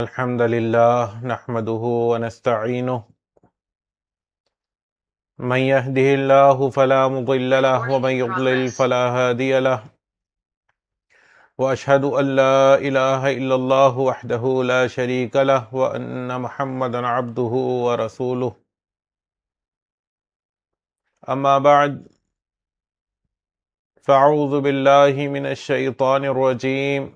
الحمد لله نحمده ونستعينه من يهده الله فلا مضل له ومن يضلل فلا هادي له وأشهد أن لا إله إلا الله وحده لا شريك له وأن محمدا عبده ورسوله أما بعد فأعوذ بالله من الشيطان الرجيم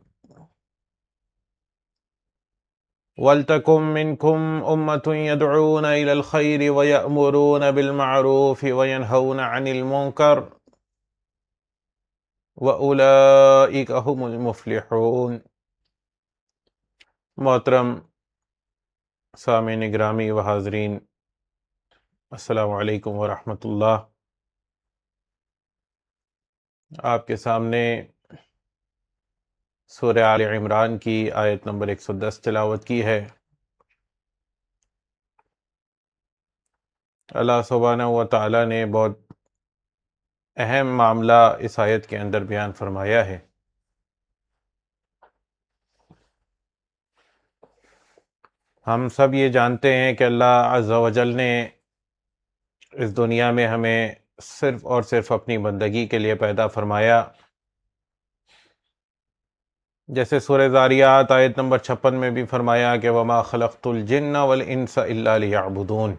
وَلْتَكُن مِّنكُمْ أُمَّةٌ يَدْعُونَ إِلَى الْخَيْرِ وَيَأْمُرُونَ بِالْمَعْرُوفِ وَيَنْهَوْنَ عَنِ الْمُنكَرِ وَأُولَئِكَ هُمُ الْمُفْلِحُونَ۔ محترم سامعین گرامی و حاضرین، السلام علیکم ورحمۃ اللہ۔ آپ کے سامنے سورہ آل عمران کی آیت نمبر 110 تلاوت کی ہے۔ اللہ سبحانہ و تعالیٰ نے بہت اہم معاملہ اس آیت کے اندر بیان فرمایا ہے۔ ہم سب یہ جانتے ہیں کہ اللہ عز و جل نے اس دنیا میں ہمیں صرف اور صرف اپنی بندگی کے لیے پیدا فرمایا، جیسے سورہ ذاریات آیت نمبر 56 میں بھی فرمایا کہ وَمَا خَلَقْتُ الْجِنَّ وَالْإِنسَ إِلَّا لِيَعْبُدُونَ،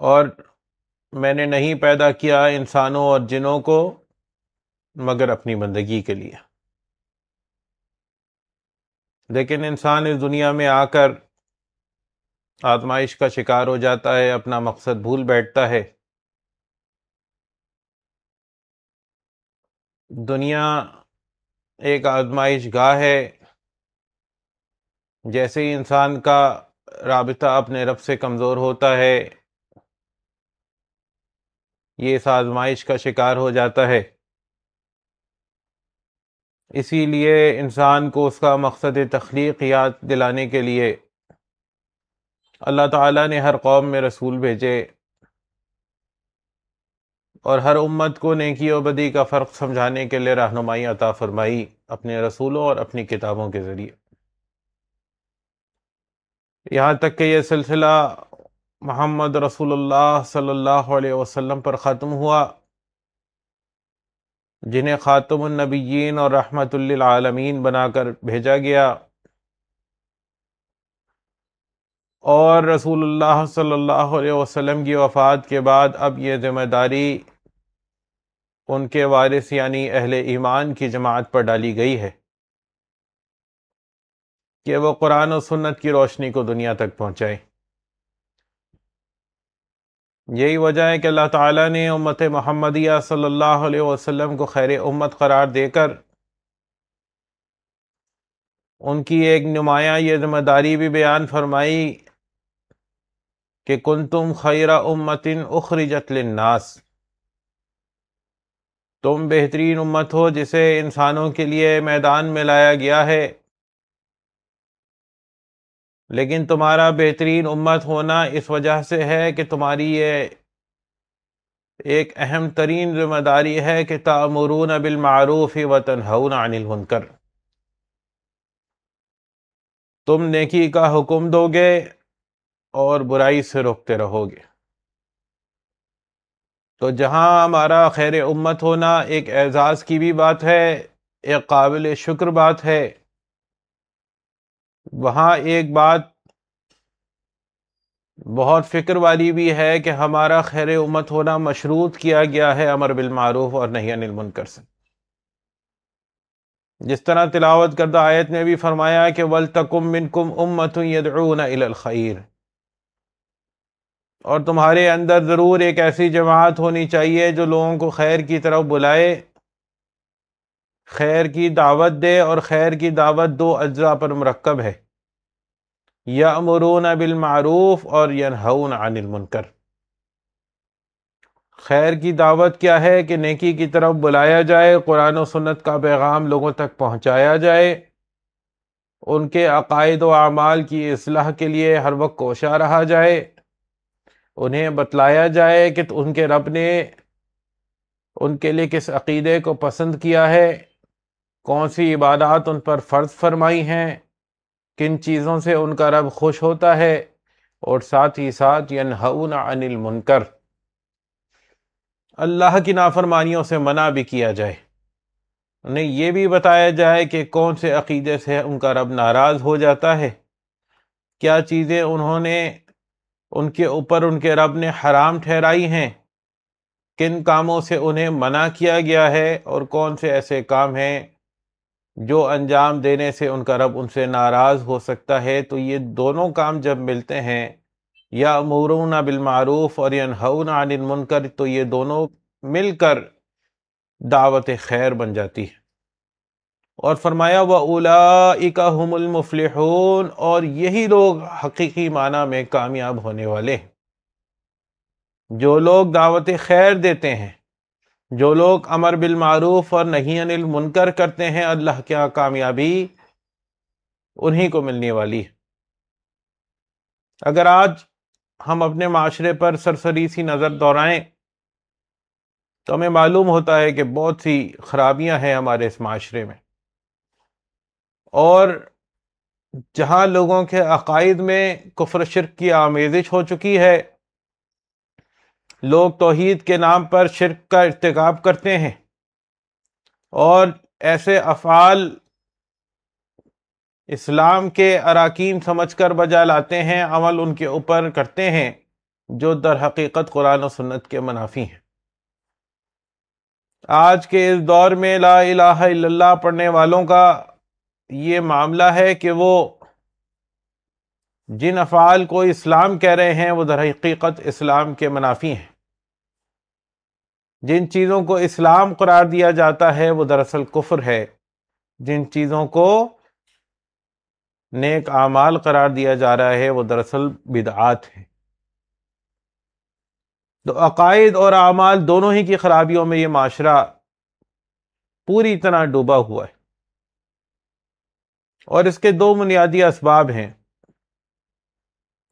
اور میں نے نہیں پیدا کیا انسانوں اور جنوں کو مگر اپنی بندگی کے لیے۔ لیکن انسان اس دنیا میں آ کر آزمائش کا شکار ہو جاتا ہے، اپنا مقصد بھول بیٹھتا ہے۔ دنیا ایک آزمائش گاہ ہے، جیسے ہی انسان کا رابطہ اپنے رب سے کمزور ہوتا ہے، یہ اس آزمائش کا شکار ہو جاتا ہے۔ اسی لیے انسان کو اس کا مقصد تخلیق یاد دلانے کے لیے اللہ تعالیٰ نے ہر قوم میں رسول بھیجے، اور ہر امت کو نیکی و بدی کا فرق سمجھانے کے لیے رہنمائی عطا فرمائی اپنے رسولوں اور اپنی کتابوں کے ذریعے، یہاں تک کہ یہ سلسلہ محمد رسول اللہ صلی اللہ علیہ وسلم پر ختم ہوا، جنہیں خاتم النبیین اور رحمت للعالمین بنا کر بھیجا گیا، اور رسول اللہ صلی اللہ علیہ وسلم کی وفات کے بعد اب یہ ذمہ داری ان کے وارث یعنی اہل ایمان کی جماعت پر ڈالی گئی ہے کہ وہ قرآن و سنت کی روشنی کو دنیا تک پہنچائے۔ یہی وجہ ہے کہ اللہ تعالیٰ نے امت محمدیہ صلی اللہ علیہ وسلم کو خیر امت قرار دے کر ان کی ایک نمایاں یہ ذمہ داری بھی بیان فرمائی کہ کنتم خیر امت اخرجت للناس، تم بہترین امت ہو جسے انسانوں کے لیے میدان میں لایا گیا ہے، لیکن تمہارا بہترین امت ہونا اس وجہ سے ہے کہ تمہاری یہ ایک اہم ترین ذمہ داری ہے کہ تأمرون بالمعروف وتنہون عن المنکر، تم نیکی کا حکم دو گے اور برائی سے روکتے رہو گے۔ تو جہاں ہمارا خیر امت ہونا ایک اعزاز کی بھی بات ہے، ایک قابل شکر بات ہے، وہاں ایک بات بہت فکر والی بھی ہے کہ ہمارا خیر امت ہونا مشروط کیا گیا ہے امر بالمعروف اور نہی عن المنکر سے، جس طرح تلاوت کردہ آیت میں بھی فرمایا کہ وَلْتَكُن مِّنكُمْ أُمَّةٌ يَدْعُونَ إِلَى الْخَيْرِ، اور تمہارے اندر ضرور ایک ایسی جماعت ہونی چاہیے جو لوگوں کو خیر کی طرف بلائے، خیر کی دعوت دے، اور خیر کی دعوت دو اجزاء پر مرکب ہے، یأمرون بالمعروف اور ینہون عن المنکر۔ خیر کی دعوت کیا ہے کہ نیکی کی طرف بلایا جائے، قرآن و سنت کا پیغام لوگوں تک پہنچایا جائے، ان کے عقائد و اعمال کی اصلاح کے لیے ہر وقت کوشاں رہا جائے، انہیں بتلایا جائے کہ ان کے رب نے ان کے لیے کس عقیدے کو پسند کیا ہے، کون سی عبادات ان پر فرض فرمائی ہیں، کن چیزوں سے ان کا رب خوش ہوتا ہے، اور ساتھ ہی ساتھ ینہون عن المنکر، اللہ کی نافرمانیوں سے منع بھی کیا جائے، انہیں یہ بھی بتایا جائے کہ کون سے عقیدے سے ان کا رب ناراض ہو جاتا ہے، کیا چیزیں انہوں نے ان کے اوپر ان کے رب نے حرام ٹھہرائی ہیں، کن کاموں سے انہیں منع کیا گیا ہے، اور کون سے ایسے کام ہیں جو انجام دینے سے ان کا رب ان سے ناراض ہو سکتا ہے۔ تو یہ دونوں کام جب ملتے ہیں، یأمرون بالمعروف اور ینہون عن المنکر، تو یہ دونوں مل کر دعوت خیر بن جاتی ہے۔ اور فرمایا وَأُولَئِکَ هُمُ الْمُفْلِحُونَ، اور یہی لوگ حقیقی معنی میں کامیاب ہونے والے ہیں۔ جو لوگ دعوت خیر دیتے ہیں، جو لوگ امر بالمعروف اور نہی عن المنکر کرتے ہیں، اللہ کی کامیابی انہی کو ملنے والی ہے۔ اگر آج ہم اپنے معاشرے پر سرسری سی نظر دوڑائیں تو ہمیں معلوم ہوتا ہے کہ بہت سی خرابیاں ہیں ہمارے اس معاشرے میں، اور جہاں لوگوں کے عقائد میں کفر شرک کی آمیزش ہو چکی ہے، لوگ توحید کے نام پر شرک کا ارتکاب کرتے ہیں، اور ایسے افعال اسلام کے اراکین سمجھ کر بجا لاتے ہیں، عمل ان کے اوپر کرتے ہیں جو در حقیقت قرآن و سنت کے منافی ہیں۔ آج کے اس دور میں لا الہ الا اللہ پڑھنے والوں کا یہ معاملہ ہے کہ وہ جن افعال کو اسلام کہہ رہے ہیں وہ در حقیقت اسلام کے منافی ہیں، جن چیزوں کو اسلام قرار دیا جاتا ہے وہ دراصل کفر ہے، جن چیزوں کو نیک اعمال قرار دیا جا رہا ہے وہ دراصل بدعات ہیں۔ تو عقائد اور اعمال دونوں ہی کی خرابیوں میں یہ معاشرہ پوری طرح ڈوبا ہوا ہے، اور اس کے دو بنیادی اسباب ہیں۔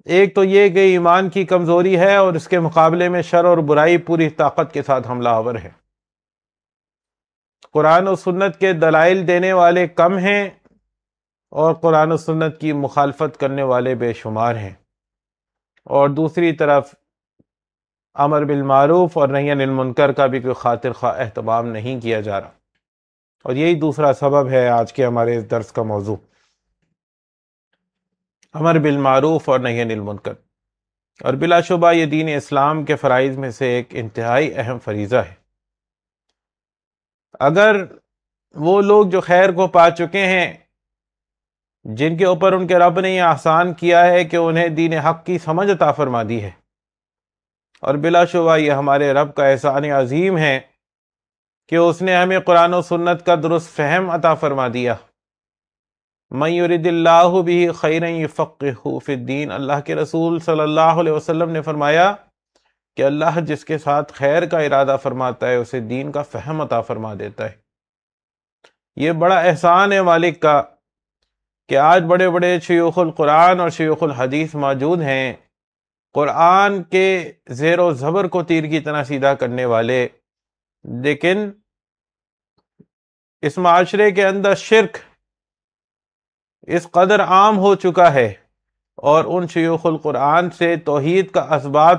ایک تو یہ کہ ایمان کی کمزوری ہے، اور اس کے مقابلے میں شر اور برائی پوری طاقت کے ساتھ حملہ آور ہے۔ قرآن و سنت کے دلائل دینے والے کم ہیں، اور قرآن و سنت کی مخالفت کرنے والے بے شمار ہیں، اور دوسری طرف امر بالمعروف اور نہی عن المنکر کا بھی کوئی خاطر خواہ اہتمام نہیں کیا جا رہا، اور یہی دوسرا سبب ہے آج کے ہمارے اس درس کا موضوع، امر بالمعروف اور نہی عن المنکر۔ اور بلا شبہ یہ دین اسلام کے فرائض میں سے ایک انتہائی اہم فریضہ ہے۔ اگر وہ لوگ جو خیر کو پا چکے ہیں، جن کے اوپر ان کے رب نے یہ احسان کیا ہے کہ انہیں دین حق کی سمجھ عطا فرما دی ہے، اور بلا شبہ یہ ہمارے رب کا احسان عظیم ہے کہ اس نے ہمیں قرآن و سنت کا درست فہم عطا فرما دیا۔ من یرد اللہ بہ خیرا یفقہہ فی الدین، اللہ کے رسول صلی اللہ علیہ وسلم نے فرمایا کہ اللہ جس کے ساتھ خیر کا ارادہ فرماتا ہے اسے دین کا فہم عطا فرما دیتا ہے۔ یہ بڑا احسان ہے مالک کا کہ آج بڑے بڑے شیوخ القرآن اور شیوخ الحدیث موجود ہیں، قرآن کے زیر و زبر کو تیر کی طرح سیدھا کرنے والے، لیکن اس معاشرے کے اندر شرک اس قدر عام ہو چکا ہے، اور ان شیوخ القرآن سے توحید کا اسباب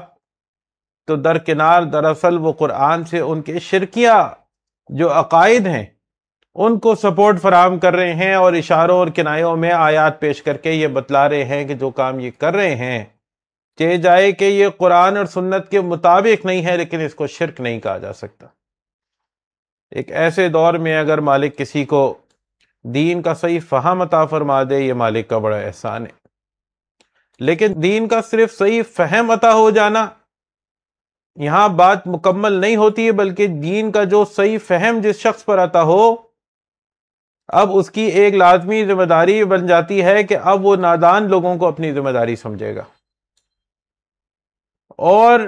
تو درکنار، دراصل وہ قرآن سے ان کے شرکیہ جو عقائد ہیں ان کو سپورٹ فراہم کر رہے ہیں، اور اشاروں اور کنایوں میں آیات پیش کر کے یہ بتلا رہے ہیں کہ جو کام یہ کر رہے ہیں چاہے جائے کہ یہ قرآن اور سنت کے مطابق نہیں ہے، لیکن اس کو شرک نہیں کہا جا سکتا۔ ایک ایسے دور میں اگر مالک کسی کو دین کا صحیح فہم عطا فرما دے، یہ مالک کا بڑا احسان ہے۔ لیکن دین کا صرف صحیح فہم عطا ہو جانا یہاں بات مکمل نہیں ہوتی ہے، بلکہ دین کا جو صحیح فہم جس شخص پر عطا ہو، اب اس کی ایک لازمی ذمہ داری بن جاتی ہے کہ اب وہ نادان لوگوں کو اپنی ذمہ داری سمجھے گا، اور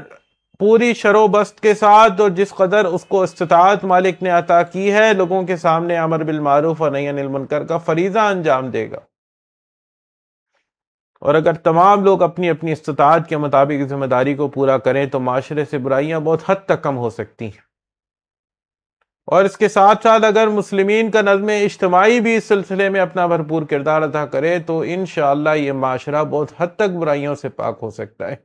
پوری شر و بست کے ساتھ، اور جس قدر اس کو استطاعت مالک نے عطا کی ہے، لوگوں کے سامنے امر بالمعروف اور نہی عن المنکر کا فریضہ انجام دے گا۔ اور اگر تمام لوگ اپنی اپنی استطاعت کے مطابق ذمہ داری کو پورا کریں تو معاشرے سے برائیاں بہت حد تک کم ہو سکتی ہیں۔ اور اس کے ساتھ ساتھ اگر مسلمین کا نظم اجتماعی بھی اس سلسلے میں اپنا بھرپور کردار ادا کرے تو انشاءاللہ یہ معاشرہ بہت حد تک برائیوں سے پاک ہو سکتا ہے۔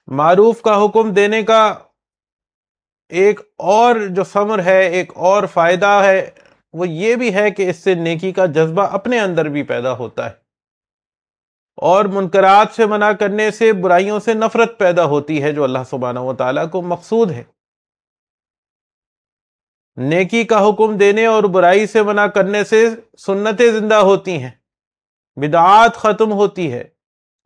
معروف کا حکم دینے کا ایک اور جو ثمر ہے، ایک اور فائدہ ہے، وہ یہ بھی ہے کہ اس سے نیکی کا جذبہ اپنے اندر بھی پیدا ہوتا ہے، اور منکرات سے منع کرنے سے برائیوں سے نفرت پیدا ہوتی ہے جو اللہ سبحانہ و تعالیٰ کو مقصود ہے۔ نیکی کا حکم دینے اور برائی سے منع کرنے سے سنتیں زندہ ہوتی ہیں، بدعات ختم ہوتی ہے،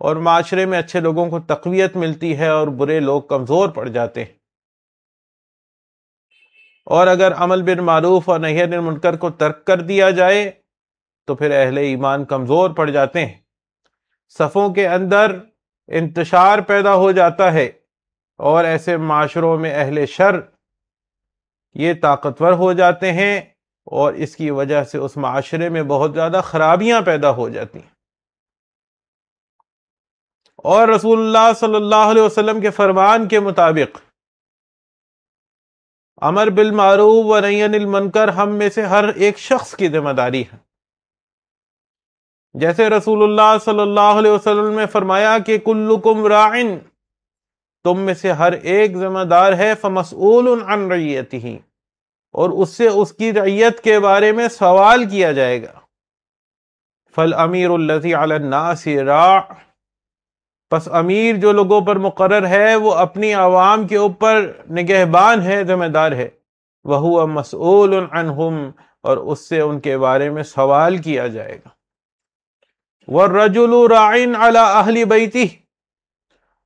اور معاشرے میں اچھے لوگوں کو تقویت ملتی ہے اور برے لوگ کمزور پڑ جاتے ہیں۔ اور اگر عمل بالمعروف اور نہی عن المنکر کو ترک کر دیا جائے تو پھر اہل ایمان کمزور پڑ جاتے ہیں، صفوں کے اندر انتشار پیدا ہو جاتا ہے، اور ایسے معاشروں میں اہل شر یہ طاقتور ہو جاتے ہیں، اور اس کی وجہ سے اس معاشرے میں بہت زیادہ خرابیاں پیدا ہو جاتی ہیں۔ اور رسول اللہ صلی اللہ علیہ وسلم کے فرمان کے مطابق امر بالمعروف و نہی عن المنکر ہم میں سے ہر ایک شخص کی ذمہ داری ہے۔ جیسے رسول اللہ صلی اللہ علیہ وسلم نے فرمایا کہ کلکم راعن، تم میں سے ہر ایک ذمہ دار ہے، فمسئول عن رعیتہ، اور اس سے اس کی رعیت کے بارے میں سوال کیا جائے گا۔ فالامیر الذی علی الناس راع، پس امیر جو لوگوں پر مقرر ہے وہ اپنی عوام کے اوپر نگہبان ہے، ذمہ دار ہے، وہو مسئول عنہم، اور اس سے ان کے بارے میں سوال کیا جائے گا۔ والرجل راع علی اہل بیتہ،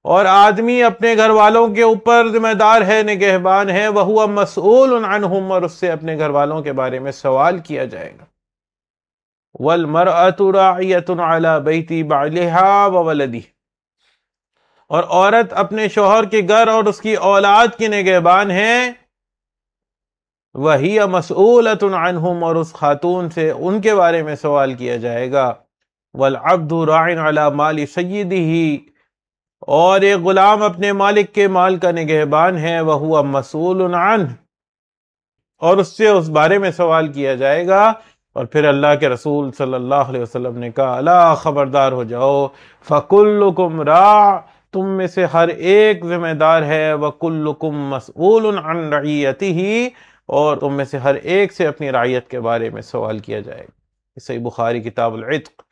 اور آدمی اپنے گھر والوں کے اوپر ذمہ دار ہے، نگہبان ہے، وہو مسئول عنہم، اور اس سے اپنے گھر والوں کے بارے میں سوال کیا جائے گا۔ والمرأة راعیۃ علی بیت بعلها وولدہ، اور عورت اپنے شوہر کے گھر اور اس کی اولاد کی نگہبان ہے، وَهِيَ مَسْئُولَةٌ عَنْهُمْ، اور اس خاتون سے ان کے بارے میں سوال کیا جائے گا۔ وَالْعَبْدُ رَاعٍ عَلَى مَالِ سَيِّدِهِ، اور ایک غلام اپنے مالک کے مال کا نگہبان ہے، وَهُوَ مَسْئُولٌ عَنْهُ، اور اس سے اس بارے میں سوال کیا جائے گا۔ اور پھر اللہ کے رسول صلی اللہ علیہ وسلم نے کہا، الا خبردار ہو جاؤ، فَكُلُّكُمْ رَاعٍ، تم میں سے ہر ایک ذمہ دار ہے، وَكُلُّكُمْ مَسْئُولٌ عَنْ رَعِيَّتِهِ، اور تم میں سے ہر ایک سے اپنی رعیت کے بارے میں سوال کیا جائے گا۔ صحیح بخاری کتاب العتق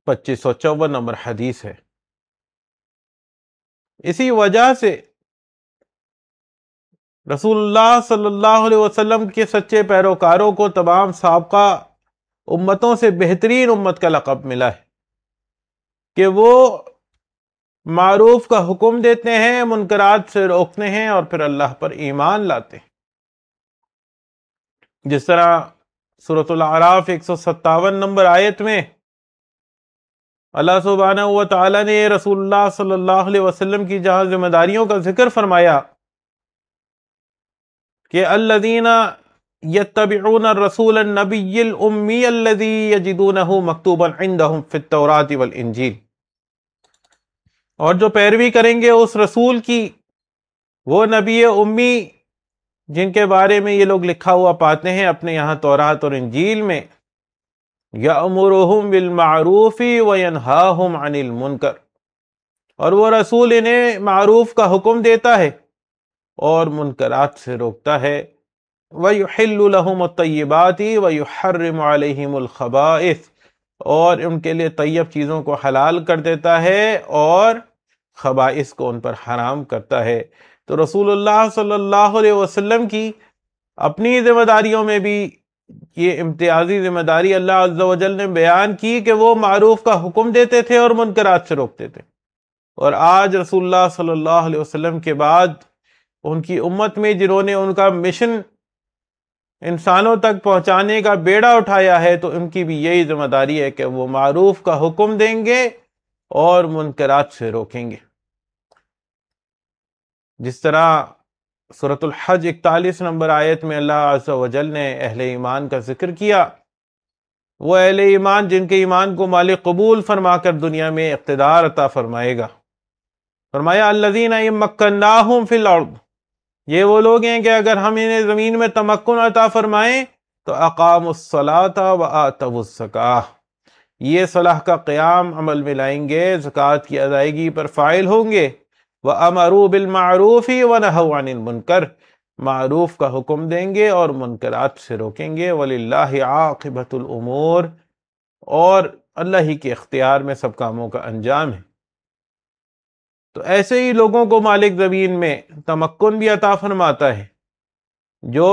2554 نمبر حدیث ہے۔ اسی وجہ سے رسول اللہ صلی اللہ علیہ وسلم کے سچے پیروکاروں کو تمام سابقہ امتوں سے بہترین امت کا لقب ملا ہے کہ وہ معروف کا حکم دیتے ہیں، منکرات سے روکتے ہیں، اور پھر اللہ پر ایمان لاتے ہیں۔ جس طرح سورۃ الاعراف 157 نمبر آیت میں اللہ سبحانہ و تعالیٰ نے رسول اللہ صلی اللہ علیہ وسلم کی جہاں ذمہ داریوں کا ذکر فرمایا کہ الذین یتبعون الرسول النبی الامی الذی یجدونہ مکتوبا عندہم فی التوراۃ والانجیل، اور جو پیروی کریں گے اس رسول کی، وہ نبی امی جن کے بارے میں یہ لوگ لکھا ہوا پاتے ہیں اپنے یہاں تورات اور انجیل میں، یأمرہم بالمعروف وینہاہم عن المنکر، اور وہ رسول انہیں معروف کا حکم دیتا ہے اور منکرات سے روکتا ہے، وَيُحِلُّ لَهُمُ الطَّيِّبَاتِ وَيُحَرِّمُ عَلَيْهِمُ الْخَبَائِثِ، اور ان کے لیے طیب چیزوں کو حلال کر دیتا ہے اور خبائث کو ان پر حرام کرتا ہے۔ تو رسول اللہ صلی اللہ علیہ وسلم کی اپنی ذمہ داریوں میں بھی یہ امتیازی ذمہ داری اللہ عز و جل نے بیان کی کہ وہ معروف کا حکم دیتے تھے اور منکرات سے روکتے تھے۔ اور آج رسول اللہ صلی اللہ علیہ وسلم کے بعد ان کی امت میں جنہوں نے ان کا مشن انسانوں تک پہنچانے کا بیڑا اٹھایا ہے، تو ان کی بھی یہی ذمہ داری ہے کہ وہ معروف کا حکم دیں گے اور منکرات سے روکیں گے۔ جس طرح سورۃ الحج 41 نمبر آیت میں اللہ عز و جل نے اہل ایمان کا ذکر کیا، وہ اہل ایمان جن کے ایمان کو مالک قبول فرما کر دنیا میں اقتدار عطا فرمائے گا۔ فرمایا الذین ان مکناہم فی الارض، یہ وہ لوگ ہیں کہ اگر ہم انہیں زمین میں تمکن عطا فرمائیں تو اقاموا الصلاۃ وآتوا الزکاۃ، یہ صلاح کا قیام عمل میں لائیں گے، زکوٰۃ کی ادائیگی پر فائل ہوں گے، وَأَمَرُوا بِالْمَعْرُوفِ وَنَهَوْا عَنِ الْمُنْكَرِ، معروف کا حکم دیں گے اور منکرات سے روکیں گے، وَلِلَّهِ عَاقِبَةُ الْأُمُورِ، اور اللہ ہی کے اختیار میں سب کاموں کا انجام ہے۔ تو ایسے ہی لوگوں کو مالک زمین میں تمکن بھی عطا فرماتا ہے، جو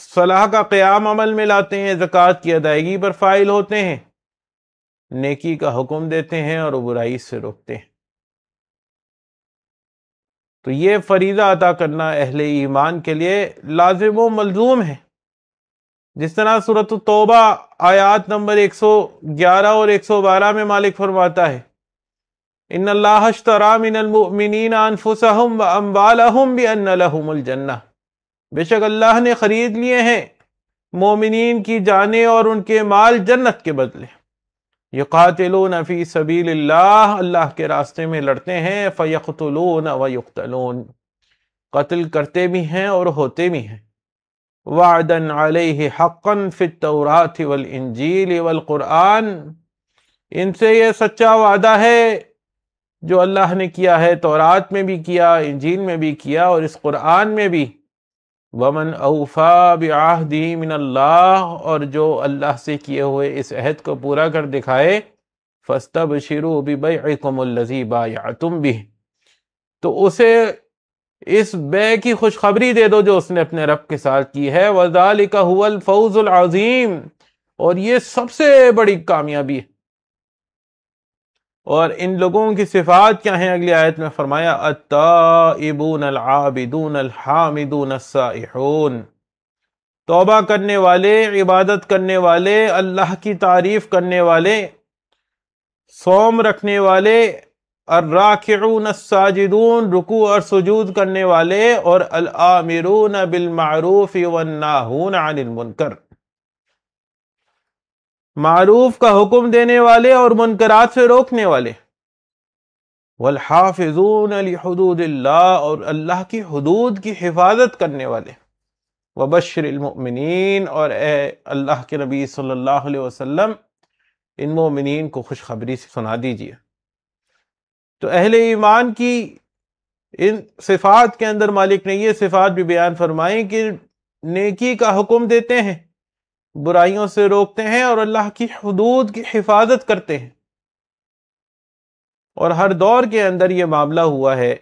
صلاح کا قیام عمل میں لاتے ہیں، زکوٰۃ کی ادائیگی پر فائل ہوتے ہیں، نیکی کا حکم دیتے ہیں اور برائی سے روکتے ہیں۔ تو یہ فریضہ ادا کرنا اہل ایمان کے لیے لازم و ملزوم ہے، جس طرح سورۃ التوبہ آیات نمبر 111 اور 112 میں مالک فرماتا ہے، ان اللہ اشتری من المؤمنین انفسهم واموالهم بان لهم الجنہ، بے شک اللہ نے خرید لیے ہیں مومنین کی جانیں اور ان کے مال جنت کے بدلے، یقاتلون فی سبیل اللہ، اللہ کے راستے میں لڑتے ہیں، فیقتلون ویقتلون، قتل کرتے بھی ہیں اور ہوتے بھی ہیں، وعدا علیہ حقا فی التوراۃ والانجیل والقرآن، ان سے یہ سچا وعدہ ہے جو اللہ نے کیا ہے، تورات میں بھی کیا، انجیل میں بھی کیا اور اس قرآن میں بھی، وَمَنْ أَوْفَى بِعَهْدِهِ مِنَ اللَّهِ، اور جو اللہ سے کیے ہوئے اس عہد کو پورا کر دکھائے، فَاسْتَبْشِرُوا بِبَيْعِكُمُ الَّذِي بَايَعْتُمْ بِهِ، تو اسے اس بے کی خوشخبری دے دو جو اس نے اپنے رب کے ساتھ کی ہے، وَذَلِكَ هُوَ الْفَوْزُ الْعَظِيمُ، اور یہ سب سے بڑی کامیابی ہے۔ اور ان لوگوں کی صفات کیا ہیں؟ اگلی آیت میں فرمایا التائبون العابدون الحامدون السائحون، توبہ کرنے والے، عبادت کرنے والے، اللہ کی تعریف کرنے والے، صوم رکھنے والے، الراکعون الساجدون، رکوع اور سجود کرنے والے، اور الآمرون بالمعروف والناہون عن المنکر، معروف کا حکم دینے والے اور منکرات سے روکنے والے، والحافظون لحدود اللہ، اور اللہ کی حدود کی حفاظت کرنے والے، وبشر المؤمنین، اور اے اللہ کے نبی صلی اللہ علیہ وسلم ان مومنین کو خوشخبری سے سنا دیجیے۔ تو اہل ایمان کی ان صفات کے اندر مالک نے یہ صفات بھی بیان فرمائی کہ نیکی کا حکم دیتے ہیں، برائیوں سے روکتے ہیں اور اللہ کی حدود کی حفاظت کرتے ہیں۔ اور ہر دور کے اندر یہ معاملہ ہوا ہے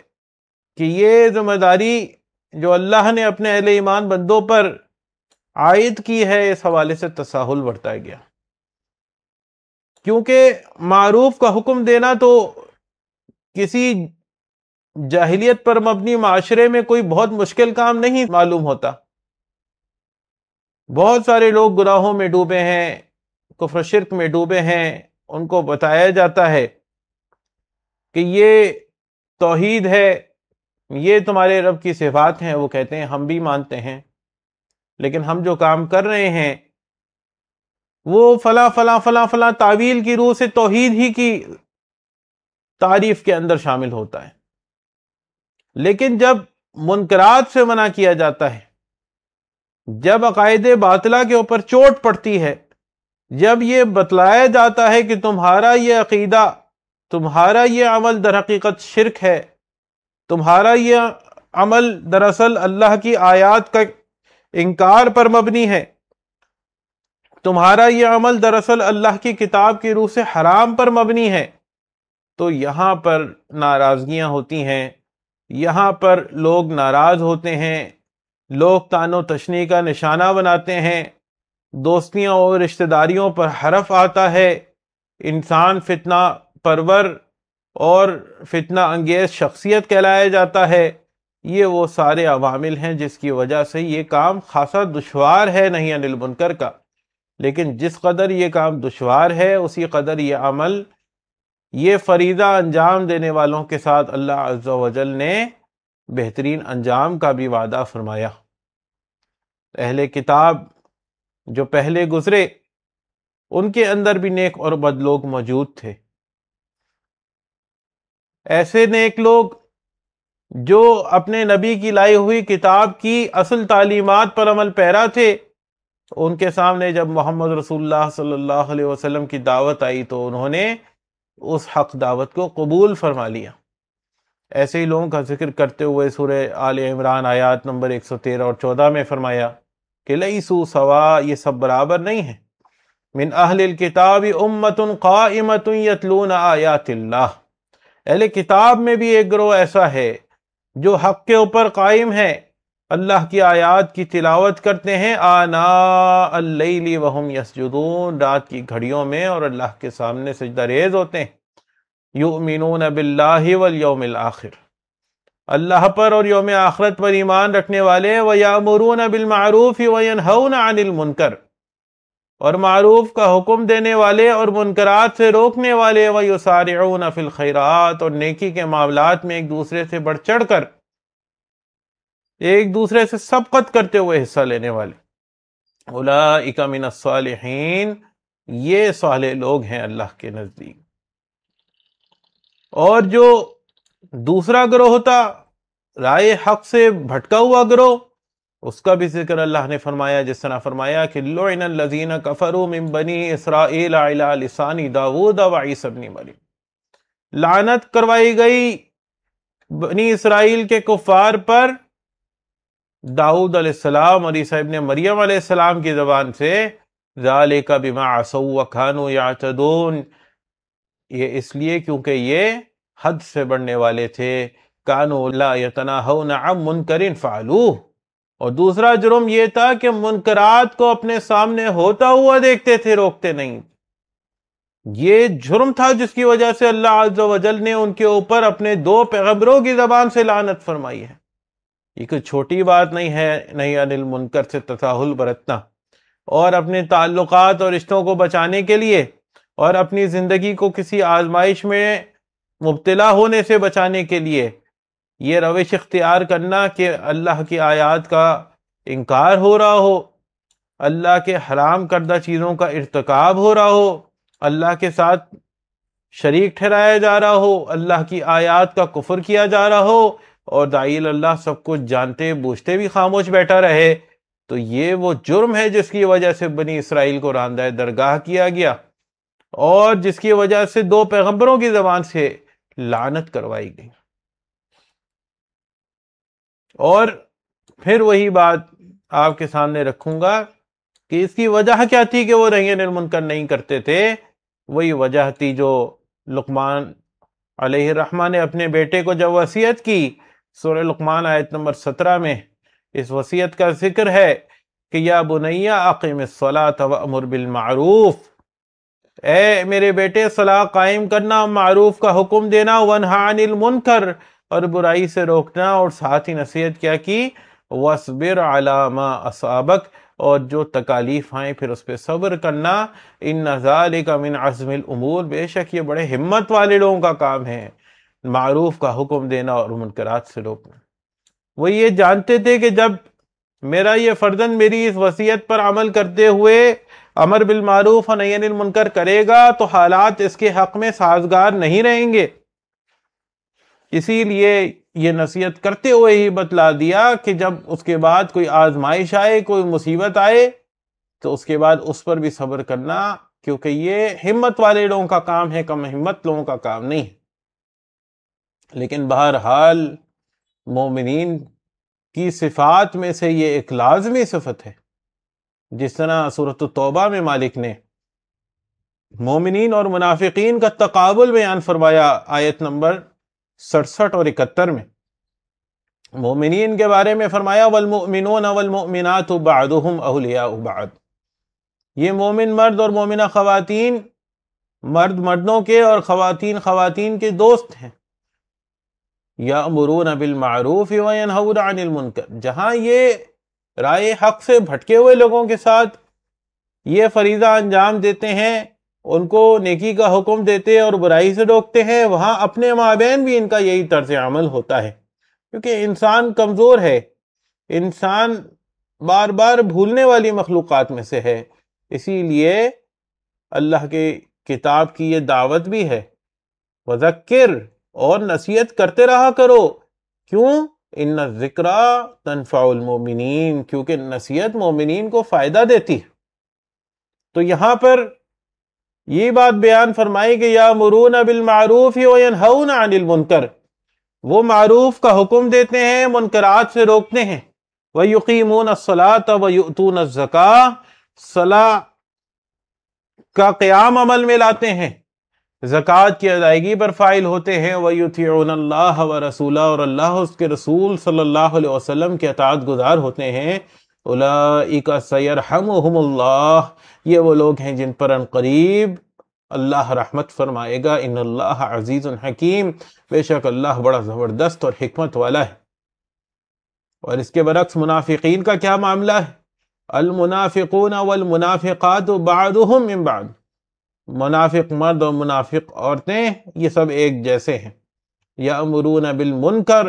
کہ یہ ذمہ داری جو اللہ نے اپنے اہل ایمان بندوں پر عائد کی ہے، اس حوالے سے تساہل برتا گیا، کیونکہ معروف کا حکم دینا تو کسی جاہلیت پر مبنی معاشرے میں کوئی بہت مشکل کام نہیں معلوم ہوتا۔ بہت سارے لوگ گناہوں میں ڈوبے ہیں، کفر و شرک میں ڈوبے ہیں، ان کو بتایا جاتا ہے کہ یہ توحید ہے، یہ تمہارے رب کی صفات ہیں، وہ کہتے ہیں ہم بھی مانتے ہیں، لیکن ہم جو کام کر رہے ہیں وہ فلاں فلاں فلاں فلاں تعویل کی روح سے توحید ہی کی تعریف کے اندر شامل ہوتا ہے۔ لیکن جب منکرات سے منع کیا جاتا ہے، جب عقائد باطلہ کے اوپر چوٹ پڑتی ہے، جب یہ بتلایا جاتا ہے کہ تمہارا یہ عقیدہ، تمہارا یہ عمل در حقیقت شرک ہے، تمہارا یہ عمل دراصل اللہ کی آیات کا انکار پر مبنی ہے، تمہارا یہ عمل دراصل اللہ کی کتاب کی روح سے حرام پر مبنی ہے، تو یہاں پر ناراضگیاں ہوتی ہیں، یہاں پر لوگ ناراض ہوتے ہیں، لوگ طعن و تشنیع کا نشانہ بناتے ہیں، دوستیوں اور رشتہ داریوں پر حرف آتا ہے، انسان فتنہ پرور اور فتنہ انگیز شخصیت کہلایا جاتا ہے۔ یہ وہ سارے عوامل ہیں جس کی وجہ سے یہ کام خاصا دشوار ہے نہی عن المنکر کا، لیکن جس قدر یہ کام دشوار ہے اسی قدر یہ عمل، یہ فریضہ انجام دینے والوں کے ساتھ اللہ عز و جل نے بہترین انجام کا بھی وعدہ فرمایا۔ اہل کتاب جو پہلے گزرے ان کے اندر بھی نیک اور بد لوگ موجود تھے۔ ایسے نیک لوگ جو اپنے نبی کی لائی ہوئی کتاب کی اصل تعلیمات پر عمل پیرا تھے، ان کے سامنے جب محمد رسول اللہ صلی اللہ علیہ وسلم کی دعوت آئی تو انہوں نے اس حق دعوت کو قبول فرما لیا۔ ایسے ہی لوگوں کا ذکر کرتے ہوئے سورہ آل عمران آیات نمبر 113 اور 14 میں فرمایا کہ لیسوا سوا، یہ سب برابر نہیں ہیں، من اہل الکتاب امۃ قائمۃ یتلون آیات اللہ، اہل کتاب میں بھی ایک گروہ ایسا ہے جو حق کے اوپر قائم ہے، اللہ کی آیات کی تلاوت کرتے ہیں، آناء اللیل وہم یسجدون، رات کی گھڑیوں میں اور اللہ کے سامنے سجدہ ریز ہوتے ہیں، یؤمنون باللہ والیوم الآخر، اللہ پر اور یوم آخرت پر ایمان رکھنے والے، ویأمرون بالمعروف وینہون عن المنکر، اور معروف کا حکم دینے والے اور منکرات سے روکنے والے، ویسارعون فی الخیرات، اور نیکی کے معاملات میں ایک دوسرے سے بڑھ چڑھ کر، ایک دوسرے سے سبقت کرتے ہوئے حصہ لینے والے، اولئک من الصالحین، یہ صالح لوگ ہیں اللہ کے نزدیک۔ اور جو دوسرا گروہ ہوتا، رائے حق سے بھٹکا ہوا گروہ، اس کا بھی ذکر اللہ نے فرمایا، جس طرح فرمایا کہ لعن الذین کفروا من بنی اسرائیل علی لسان داود وعیسی ابن مریم، لعنت کروائی گئی بنی اسرائیل کے کفار پر داؤد علیہ السلام اور عیسیٰ ابن مریم علیہ السلام کی زبان سے، ذالک بما عصوا وکانوا یعتدون، یہ اس لیے کیونکہ یہ حد سے بڑھنے والے تھے، کانوا لا یتناہون عن منکر فعلوہ، اور دوسرا جرم یہ تھا کہ منکرات کو اپنے سامنے ہوتا ہوا دیکھتے تھے، روکتے نہیں۔ یہ جرم تھا جس کی وجہ سے اللہ عز و جل نے ان کے اوپر اپنے 2 پیغمبروں کی زبان سے لعنت فرمائی ہے۔ یہ کوئی چھوٹی بات نہیں ہے، نہیں عن المنکر سے تساہل برتنا، اور اپنے تعلقات اور رشتوں کو بچانے کے لیے اور اپنی زندگی کو کسی آزمائش میں مبتلا ہونے سے بچانے کے لیے یہ روش اختیار کرنا کہ اللہ کی آیات کا انکار ہو رہا ہو، اللہ کے حرام کردہ چیزوں کا ارتکاب ہو رہا ہو، اللہ کے ساتھ شریک ٹھہرایا جا رہا ہو، اللہ کی آیات کا کفر کیا جا رہا ہو، اور داعی اللہ سب کچھ جانتے بوجھتے بھی خاموش بیٹھا رہے، تو یہ وہ جرم ہے جس کی وجہ سے بنی اسرائیل کو راندہ درگاہ کیا گیا، اور جس کی وجہ سے 2 پیغمبروں کی زبان سے لعنت کروائی گئی۔ اور پھر وہی بات آپ کے سامنے رکھوں گا کہ اس کی وجہ کیا تھی کہ وہ نہی عن المنکر نہیں کرتے تھے۔ وہی وجہ تھی جو لقمان علیہ الرحمہ نے اپنے بیٹے کو جب وصیت کی، سورہ لقمان آیت نمبر 17 میں اس وصیت کا ذکر ہے کہ یا بنی اقم الصلاۃ وامر بالمعروف، اے میرے بیٹے صلاح قائم کرنا، معروف کا حکم دینا، ونہا عن المنکر، اور برائی سے روکنا، اور ساتھ ہی نصیحت کیا کی، وَاصْبِرْ عَلَى مَا أَصَابَكَ، اور جو تکالیف آئیں پھر اس پہ صبر کرنا، إِنَّ ذَلِكَ مِنْ عَزْمِ الْأُمُورِ، بے شک یہ بڑے ہمت والے لوگوں کا کام ہے، معروف کا حکم دینا اور منکرات سے روکنا۔ وہ یہ جانتے تھے کہ جب میرا یہ فرزند میری اس وصیت پر عمل کرتے ہوئے امر بالمعروف اور نہی عن المنکر کرے گا تو حالات اس کے حق میں سازگار نہیں رہیں گے، اسی لیے یہ نصیحت کرتے ہوئے ہی بتلا دیا کہ جب اس کے بعد کوئی آزمائش آئے، کوئی مصیبت آئے، تو اس کے بعد اس پر بھی صبر کرنا، کیونکہ یہ ہمت والے لوگوں کا کام ہے، کم ہمت لوگوں کا کام نہیں ہے۔ لیکن بہرحال مومنین کی صفات میں سے یہ ایک لازمی صفت ہے، جس طرح سورۃ التوبہ میں مالک نے مومنین اور منافقین کا تقابل بیان فرمایا آیت نمبر 67 اور 71 میں۔ مومنین کے بارے میں فرمایا والمؤمنون والمؤمنات بعضهم اولیاء بعض، یہ مومن مرد اور مومنہ خواتین، مرد مردوں کے اور خواتین خواتین کے دوست ہیں۔ یأمرون بالمعروف وینہون عن المنکر، جہاں یہ رائے حق سے بھٹکے ہوئے لوگوں کے ساتھ یہ فریضہ انجام دیتے ہیں، ان کو نیکی کا حکم دیتے اور برائی سے روکتے ہیں، وہاں اپنے مابین بھی ان کا یہی طرز عمل ہوتا ہے، کیونکہ انسان کمزور ہے، انسان بار بار بھولنے والی مخلوقات میں سے ہے، اسی لیے اللہ کے کتاب کی یہ دعوت بھی ہے، وذکر، اور نصیحت کرتے رہا کرو کیوں؟ ان الذکرى تنفع المؤمنین، کیونکہ نصیحت مومنین کو فائدہ دیتی ہے۔ تو یہاں پر یہ بات بیان فرمائی کہ یامرون بالمعروف وینہون عن المنکر، وہ معروف کا حکم دیتے ہیں، منکرات سے روکتے ہیں۔ ویقیمون الصلاۃ ویؤتون الزکاۃ، صلاۃ کا قیام عمل میں لاتے ہیں، زکوٰۃ کی ادائیگی پر فائل ہوتے ہیں۔ وَيُطِيعُونَ اللَّهَ وَرَسُولَهُ، اور اللہ اس کے رسول صلی اللہ علیہ وسلم کے اطاعت گزار ہوتے ہیں۔ أُولَئِكَ سَيَرْحَمُهُمُ اللَّهُ، یہ وہ لوگ ہیں جن پر ان قریب اللہ رحمت فرمائے گا۔ ان اللہ عزیز حکیم، بے شک اللہ بڑا زبردست اور حکمت والا ہے۔ اور اس کے برعکس منافقین کا کیا معاملہ ہے؟ المنافقون والمنافقات بعضهم من بعض، منافق مرد اور منافق عورتیں یہ سب ایک جیسے ہیں۔ یأمرون بالمنکر،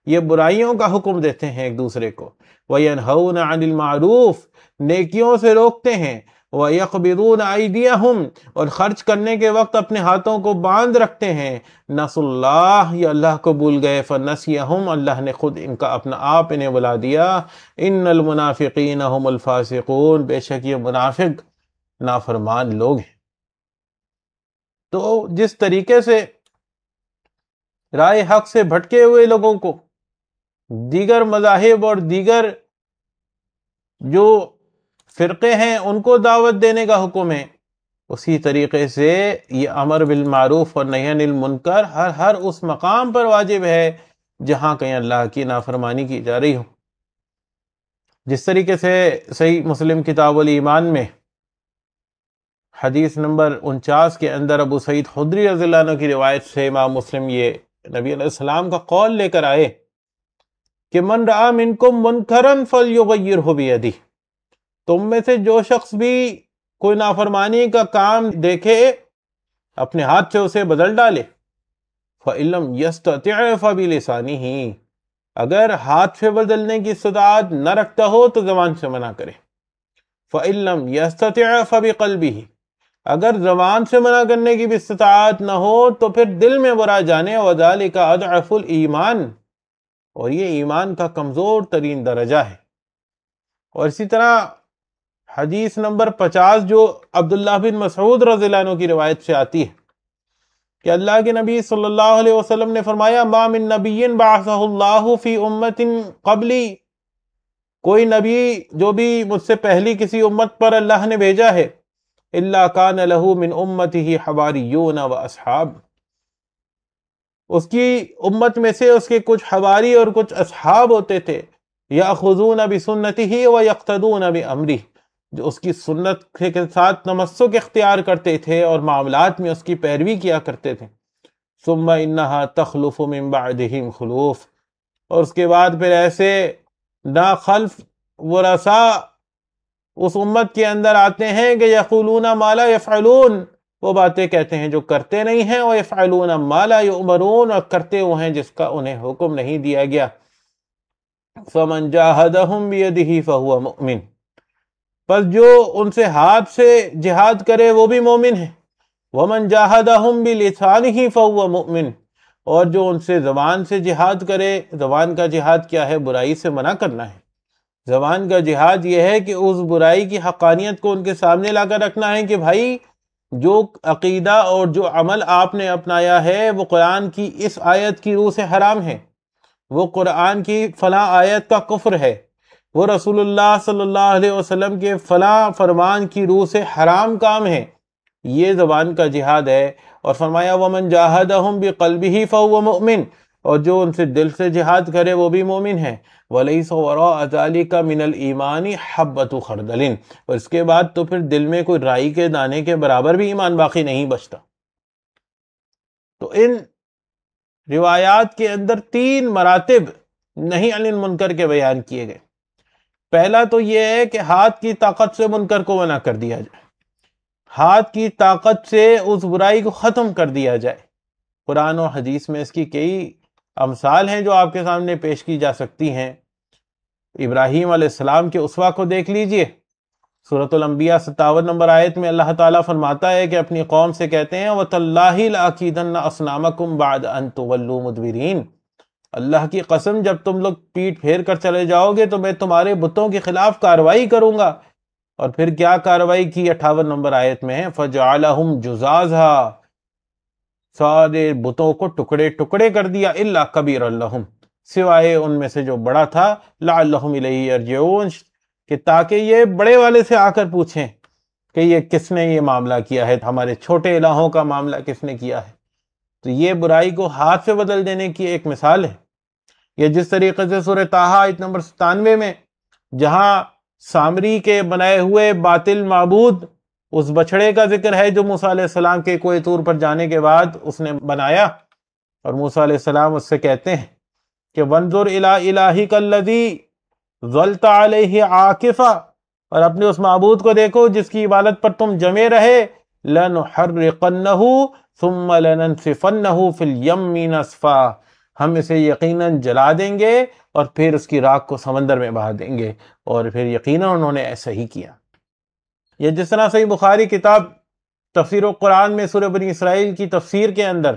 یہ برائیوں کا حکم دیتے ہیں ایک دوسرے کو۔ وینہون عن المعروف، نیکیوں سے روکتے ہیں۔ ویقبضون ایدیہم، اور خرچ کرنے کے وقت اپنے ہاتھوں کو باندھ رکھتے ہیں۔ نسوا اللہ، یہ اللہ کو بھول گئے۔ فنسیہم، اللہ نے خود ان کا اپنا آپ انہیں بلا دیا۔ ان المنافقین هم الفاسقون، بے شک یہ منافق نافرمان لوگ ہیں۔ تو جس طریقے سے رائے حق سے بھٹکے ہوئے لوگوں کو دیگر مذاہب اور دیگر جو فرقے ہیں ان کو دعوت دینے کا حکم ہے، اسی طریقے سے یہ امر بالمعروف اور نہی عن المنکر ہر اس مقام پر واجب ہے جہاں کہیں اللہ کی نافرمانی کی جا رہی ہو۔ جس طریقے سے صحیح مسلم کتاب الایمان میں حدیث نمبر 49 کے اندر ابو سعید خدری رضی اللہ عنہ کی روایت سے امام مسلم یہ نبی علیہ السلام کا قول لے کر آئے کہ من رأى منکم منکرا فلیغیرہ بیدہ، تم میں سے جو شخص بھی کوئی نافرمانی کا کام دیکھے اپنے ہاتھ سے اسے بدل ڈالے۔ فإن لم یستطع فبلسانہ، اگر ہاتھ سے بدلنے کی استطاعت نہ رکھتا ہو تو زبان سے منع کرے۔ فإن لم یستطع فبقلبہ، اگر زبان سے منع کرنے کی بھی استطاعت نہ ہو تو پھر دل میں برا جانے۔ وذالک اضعف الایمان، اور یہ ایمان کا کمزور ترین درجہ ہے۔ اور اسی طرح حدیث نمبر 50 جو عبداللہ بن مسعود رضی اللہ عنہ کی روایت سے آتی ہے کہ اللہ کے نبی صلی اللہ علیہ وسلم نے فرمایا ما من نبی بعثہ اللہ فی امت قبلی، کوئی نبی جو بھی مجھ سے پہلی کسی امت پر اللہ نے بھیجا ہے، الا کان لہ من امتہ حواریون و اصحاب، اس کی امت میں سے اس کے کچھ حواری اور کچھ اصحاب ہوتے تھے، یاخذون بسنتہ و یقتدون بامرہ، جو اس کی سنت کے ساتھ تمسک اختیار کرتے تھے اور معاملات میں اس کی پیروی کیا کرتے تھے۔ ثم انہا تخلف من بعدہم خلوف، اور اس کے بعد پھر ایسے ناخلف ورثاء اس امت کے اندر آتے ہیں کہ یقولون ما لا یفعلون، وہ باتیں کہتے ہیں جو کرتے نہیں ہیں، ویفعلون ما لا یؤمرون، اور کرتے وہ ہیں جس کا انہیں حکم نہیں دیا گیا۔ فمن جاہدہم بیدہ فہو مؤمن، پس جو ان سے ہاتھ سے جہاد کرے وہ بھی مومن ہے۔ ومن جاہدہم بلسانہ فہو مؤمن، اور جو ان سے زبان سے جہاد کرے، زبان کا جہاد کیا ہے؟ برائی سے منع کرنا ہے۔ زبان کا جہاد یہ ہے کہ اس برائی کی حقانیت کو ان کے سامنے لا کر رکھنا ہے کہ بھائی جو عقیدہ اور جو عمل آپ نے اپنایا ہے وہ قرآن کی اس آیت کی روح سے حرام ہے، وہ قرآن کی فلاں آیت کا کفر ہے، وہ رسول اللہ صلی اللہ علیہ وسلم کے فلاں فرمان کی روح سے حرام کام ہے۔ یہ زبان کا جہاد ہے۔ اور فرمایا ومن جاہدہم بقلبہ فہو مؤمن، اور جو ان سے دل سے جہاد کرے وہ بھی مومن ہے۔ وَلَيْسَ وَرَاءَ ذَلِكَ مِنَ الْإِيمَانِ حَبَّةُ خَرْدَلٍ، اور اس کے بعد تو پھر دل میں کوئی رائی کے دانے کے برابر بھی ایمان باقی نہیں بچتا۔ تو ان روایات کے اندر 3 مراتب نہی عن المنکر کے بیان کیے گئے۔ پہلا تو یہ ہے کہ ہاتھ کی طاقت سے منکر کو منع کر دیا جائے، ہاتھ کی طاقت سے اس برائی کو ختم کر دیا جائے۔ قرآن و حدیث میں اس کی کئی امثال ہیں جو آپ کے سامنے پیش کی جا سکتی ہیں۔ ابراہیم علیہ السلام کے اسوہ کو دیکھ لیجئے، سورۃ الانبیاء 57 نمبر آیت میں اللہ تعالیٰ فرماتا ہے کہ اپنی قوم سے کہتے ہیں وَتَاللَّهِ لَأَكِيدَنَّ أَصْنَامَكُمْ بَعْدَ أَن تُوَلُّوا مُدْبِرِينَ، اللہ کی قسم جب تم لوگ پیٹ پھیر کر چلے جاؤ گے تو میں تمہارے بتوں کے خلاف کارروائی کروں گا۔ اور پھر کیا کارروائی کی 58 نمبر آیت میں ہے، فَجَعَلَهُمْ جُزَازًا، سارے بتوں کو ٹکڑے ٹکڑے کر دیا، الا کبیرا لہم، سوائے ان میں سے جو بڑا تھا، لعلہم الیہ یرجعون، کہ تاکہ یہ بڑے والے سے آ کر پوچھیں کہ یہ کس نے یہ معاملہ کیا ہے، ہمارے چھوٹے الہوں کا معاملہ کس نے کیا ہے۔ تو یہ برائی کو ہاتھ سے بدل دینے کی ایک مثال ہے۔ یہ جس طریقے سے سورہ طٰہٰ آیت نمبر 97 میں جہاں سامری کے بنائے ہوئے باطل معبود اس بچڑے کا ذکر ہے جو موسیٰ علیہ السلام کے کوہ طور پر جانے کے بعد اس نے بنایا، اور موسیٰ علیہ السلام اس سے کہتے ہیں کہ وَانظُرْ إِلَىٰ إِلَٰهِكَ الَّذِي ظَلْتَ عَلَيْهِ عَاكِفًا، اور اپنے اس معبود کو دیکھو جس کی عبادت پر تم جمے رہے، لَنُحَرِّقَنَّهُ ثُمَّ لَنَنْسِفَنَّهُ فِي الْيَمِّ نَسْفًا، ہم اسے یقیناً جلا دیں گے اور پھر اس کی راکھ کو سمندر میں بہا دیں گے، اور پھر یقیناً انہوں نے ایسا ہی کیا۔ یہ جس طرح صحیح بخاری کتاب تفسیر القرآن میں سورہ بنی اسرائیل کی تفسیر کے اندر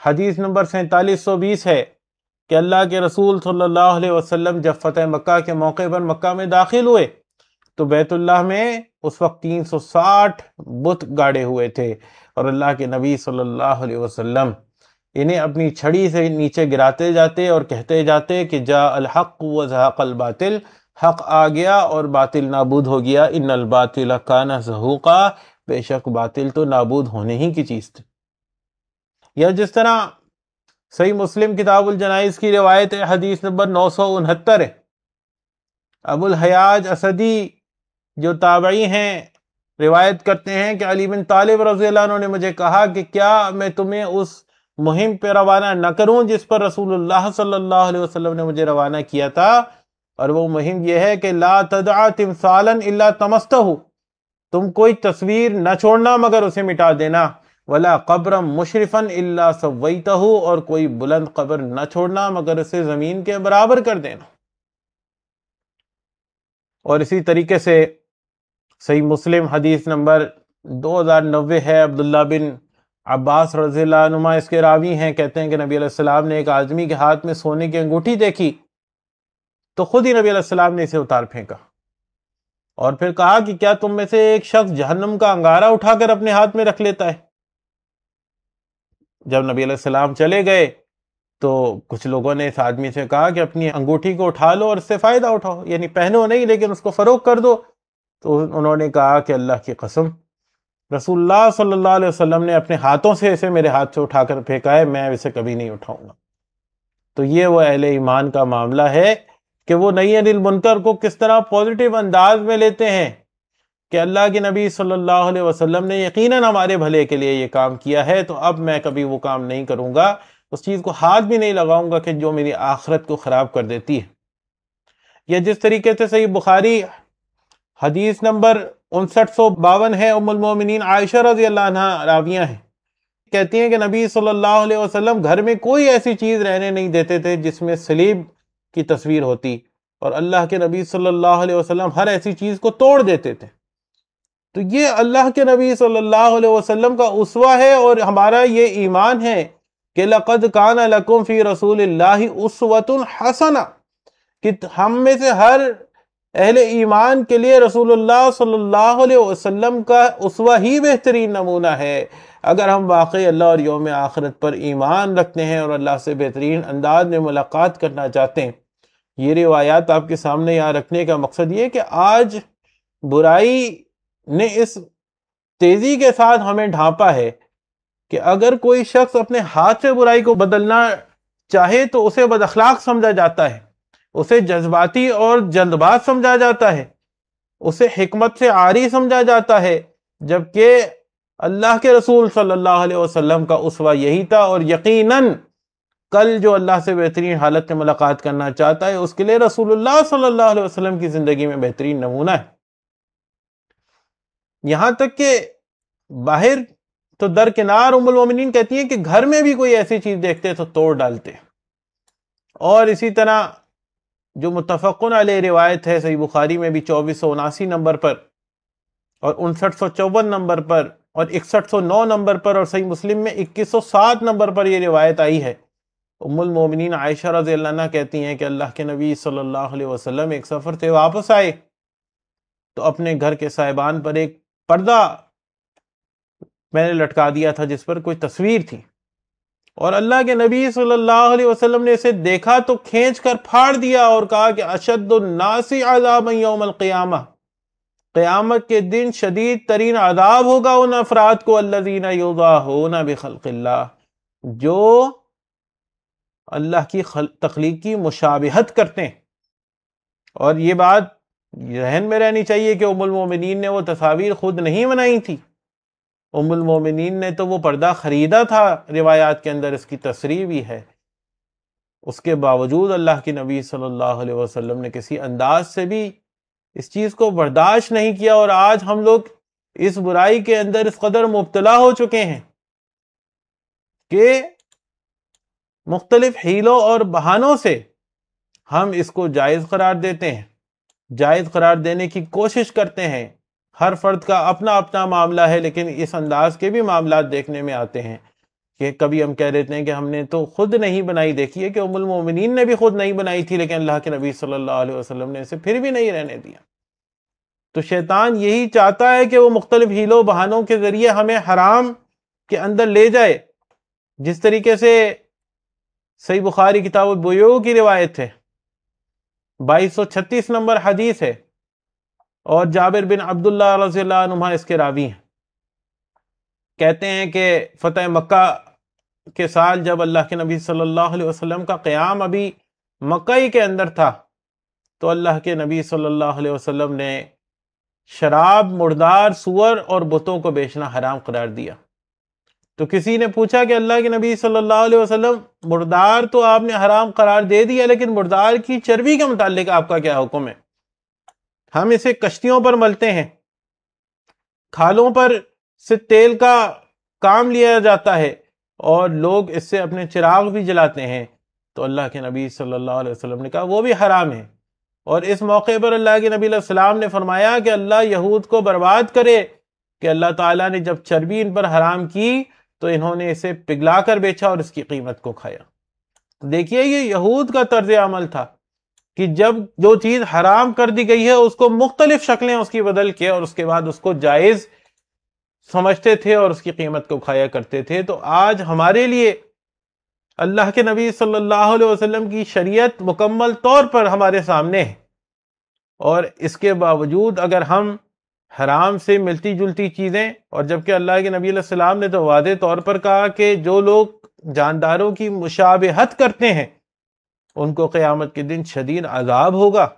حدیث نمبر 4720 ہے کہ اللہ کے رسول صلی اللہ علیہ وسلم جب فتح مکہ کے موقع پر مکہ میں داخل ہوئے تو بیت اللہ میں اس وقت 360 بت گاڑے ہوئے تھے، اور اللہ کے نبی صلی اللہ علیہ وسلم انہیں اپنی چھڑی سے نیچے گراتے جاتے اور کہتے جاتے کہ جاء الحق وزہق الباطل، حق آ گیا اور باطل نابود ہو گیا، ان الباطل کان زہوقا، بے شک باطل تو نابود ہونے ہی کی چیز تھی۔ یا جس طرح صحیح مسلم کتاب الجنائز کی روایت ہے، حدیث نمبر 969 ہے، ابو الحیاج اسدی جو تابعی ہیں روایت کرتے ہیں کہ علی بن طالب رضی اللہ عنہ نے مجھے کہا کہ کیا میں تمہیں اس مہم پہ روانہ نہ کروں جس پر رسول اللہ صلی اللہ علیہ وسلم نے مجھے روانہ کیا تھا، اور وہ مہم یہ ہے کہ لا تدع تمثالا الا طمستہ، تم کوئی تصویر نہ چھوڑنا مگر اسے مٹا دینا، ولا قبرا مشرفا الا سویتہ، اور کوئی بلند قبر نہ چھوڑنا مگر اسے زمین کے برابر کر دینا۔ اور اسی طریقے سے صحیح مسلم حدیث نمبر 2090 ہے، عبداللہ بن عباس رضی اللہ عنہما اس کے راوی ہیں، کہتے ہیں کہ نبی علیہ السلام نے ایک آدمی کے ہاتھ میں سونے کی انگوٹھی دیکھی تو خود ہی نبی علیہ السلام نے اسے اتار پھینکا، اور پھر کہا کہ کیا تم میں سے ایک شخص جہنم کا انگارہ اٹھا کر اپنے ہاتھ میں رکھ لیتا ہے؟ جب نبی علیہ السلام چلے گئے تو کچھ لوگوں نے اس آدمی سے کہا کہ اپنی انگوٹھی کو اٹھا لو اور اس سے فائدہ اٹھاؤ، یعنی پہنو نہیں لیکن اس کو فروخت کر دو۔ تو انہوں نے کہا کہ اللہ کی قسم رسول اللہ صلی اللہ علیہ وسلم نے اپنے ہاتھوں سے اسے میرے ہاتھ سے اٹھا کر پھینکا ہے، میں اسے کبھی نہیں اٹھاؤں گا۔ تو یہ وہ اہل ایمان کا معاملہ ہے کہ وہ نہی عن المنکر کو کس طرح پازیٹیو انداز میں لیتے ہیں کہ اللہ کے نبی صلی اللہ علیہ وسلم نے یقیناً ہمارے بھلے کے لیے یہ کام کیا ہے، تو اب میں کبھی وہ کام نہیں کروں گا، اس چیز کو ہاتھ بھی نہیں لگاؤں گا کہ جو میری آخرت کو خراب کر دیتی ہے۔ یا جس طریقے سے صحیح بخاری حدیث نمبر 5952 ہے، ام المومنین عائشہ رضی اللہ عنہ راویہ ہیں، کہتی ہیں کہ نبی صلی اللہ علیہ وسلم گھر میں کوئی ایسی چیز رہنے نہیں دیتے تھے جس میں صلیب کی تصویر ہوتی، اور اللہ کے نبی صلی اللہ علیہ وسلم ہر ایسی چیز کو توڑ دیتے تھے۔ تو یہ اللہ کے نبی صلی اللہ علیہ وسلم کا اسوہ ہے، اور ہمارا یہ ایمان ہے کہ لَقَدْ كَانَ لَكُمْ فِي رَسُولِ اللَّهِ أُسْوَةٌ حَسَنَةٌ، کہ ہم میں سے ہر اہل ایمان کے لیے رسول اللہ صلی اللہ علیہ وسلم کا اسوہ ہی بہترین نمونہ ہے۔ اگر ہم واقعی اللہ اور یوم آخرت پر ایمان رکھتے ہیں اور اللہ سے بہترین انداز میں ملاقات کرنا چاہتے ہیں، یہ روایات آپ کے سامنے یہاں رکھنے کا مقصد یہ کہ آج برائی نے اس تیزی کے ساتھ ہمیں ڈھانپا ہے کہ اگر کوئی شخص اپنے ہاتھ سے برائی کو بدلنا چاہے تو اسے بد اخلاق سمجھا جاتا ہے، اسے جذباتی اور جلد باز سمجھا جاتا ہے، اسے حکمت سے عاری سمجھا جاتا ہے، جبکہ اللہ کے رسول صلی اللہ علیہ وسلم کا اسوہ یہی تھا، اور یقیناً کل جو اللہ سے بہترین حالت میں ملاقات کرنا چاہتا ہے اس کے لیے رسول اللہ صلی اللہ علیہ وسلم کی زندگی میں بہترین نمونہ ہے۔ یہاں تک کہ باہر تو درکنار ام المومنین کہتی ہیں کہ گھر میں بھی کوئی ایسی چیز دیکھتے تو توڑ ڈالتے۔ اور اسی طرح جو متفقن علیہ روایت ہے صحیح بخاری میں بھی 2479 نمبر پر اور 5954 نمبر پر اور 6109 نمبر پر، اور صحیح مسلم میں 2107 نمبر پر یہ روایت آئی ہے ام المومنین عائشہ رضی اللہ عنہ کہتی ہیں کہ اللہ کے نبی صلی اللہ علیہ وسلم ایک سفر سے واپس آئے تو اپنے گھر کے صاحبان پر ایک پردہ میں نے لٹکا دیا تھا جس پر کوئی تصویر تھی، اور اللہ کے نبی صلی اللہ علیہ وسلم نے اسے دیکھا تو کھینچ کر پھاڑ دیا اور کہا کہ اشد الناس عذابا یوم القیامہ، قیامت کے دن شدید ترین عذاب ہوگا ان افراد کو الذین یضاہون بخلق اللہ، جو اللہ کی تخلیق کی مشابہت کرتے ہیں۔ اور یہ بات ذہن میں رہنی چاہیے کہ ام المومنین نے وہ تصاویر خود نہیں بنائی تھی، ام المومنین نے تو وہ پردہ خریدا تھا، روایات کے اندر اس کی تصریح بھی ہے۔ اس کے باوجود اللہ کے نبی صلی اللہ علیہ وسلم نے کسی انداز سے بھی اس چیز کو برداشت نہیں کیا، اور آج ہم لوگ اس برائی کے اندر اس قدر مبتلا ہو چکے ہیں کہ مختلف حیلوں اور بہانوں سے ہم اس کو جائز قرار دیتے ہیں، جائز قرار دینے کی کوشش کرتے ہیں۔ ہر فرد کا اپنا اپنا معاملہ ہے، لیکن اس انداز کے بھی معاملات دیکھنے میں آتے ہیں کہ کبھی ہم کہہ دیتے ہیں کہ ہم نے تو خود نہیں بنائی، دیکھیے کہ ام المومنین نے بھی خود نہیں بنائی تھی، لیکن اللہ کے نبی صلی اللہ علیہ وسلم نے اسے پھر بھی نہیں رہنے دیا۔ تو شیطان یہی چاہتا ہے کہ وہ مختلف حیلوں بہانوں کے ذریعے ہمیں حرام کے اندر لے جائے، جس طریقے سے صحیح بخاری کتاب البیوع کی روایت ہے، 2236 نمبر حدیث ہے، اور جابر بن عبداللہ رضی اللہ عنہ اس کے راوی ہیں۔ کہتے ہیں کہ فتح مکہ کے سال جب اللہ کے نبی صلی اللہ علیہ وسلم کا قیام ابھی مکہ ہی کے اندر تھا، تو اللہ کے نبی صلی اللہ علیہ وسلم نے شراب، مردار، سور اور بتوں کو بیچنا حرام قرار دیا۔ تو کسی نے پوچھا کہ اللہ کے نبی صلی اللہ علیہ وسلم، مردار تو آپ نے حرام قرار دے دیا، لیکن مردار کی چربی کے متعلق آپ کا کیا حکم ہے؟ ہم اسے کشتیوں پر ملتے ہیں، کھالوں پر سے تیل کا کام لیا جاتا ہے، اور لوگ اس سے اپنے چراغ بھی جلاتے ہیں۔ تو اللہ کے نبی صلی اللہ علیہ وسلم نے کہا وہ بھی حرام ہے۔ اور اس موقع پر اللہ کے نبی علیہ السلام نے فرمایا کہ اللہ یہود کو برباد کرے کہ اللہ تعالیٰ نے جب چربی ان پر حرام کی تو انہوں نے اسے پگھلا کر بیچا اور اس کی قیمت کو کھایا۔ دیکھیے یہ یہود کا طرز عمل تھا کہ جب جو چیز حرام کر دی گئی ہے اس کو مختلف شکلیں اس کی بدل کے اور اس کے بعد اس کو جائز سمجھتے تھے اور اس کی قیمت کو کھایا کرتے تھے۔ تو آج ہمارے لیے اللہ کے نبی صلی اللہ علیہ وسلم کی شریعت مکمل طور پر ہمارے سامنے ہے، اور اس کے باوجود اگر ہم حرام سے ملتی جلتی چیزیں، اور جبکہ اللہ کے نبی علیہ السلام نے تو واضح طور پر کہا کہ جو لوگ جانداروں کی مشابہت کرتے ہیں ان کو قیامت کے دن شدید عذاب ہوگا،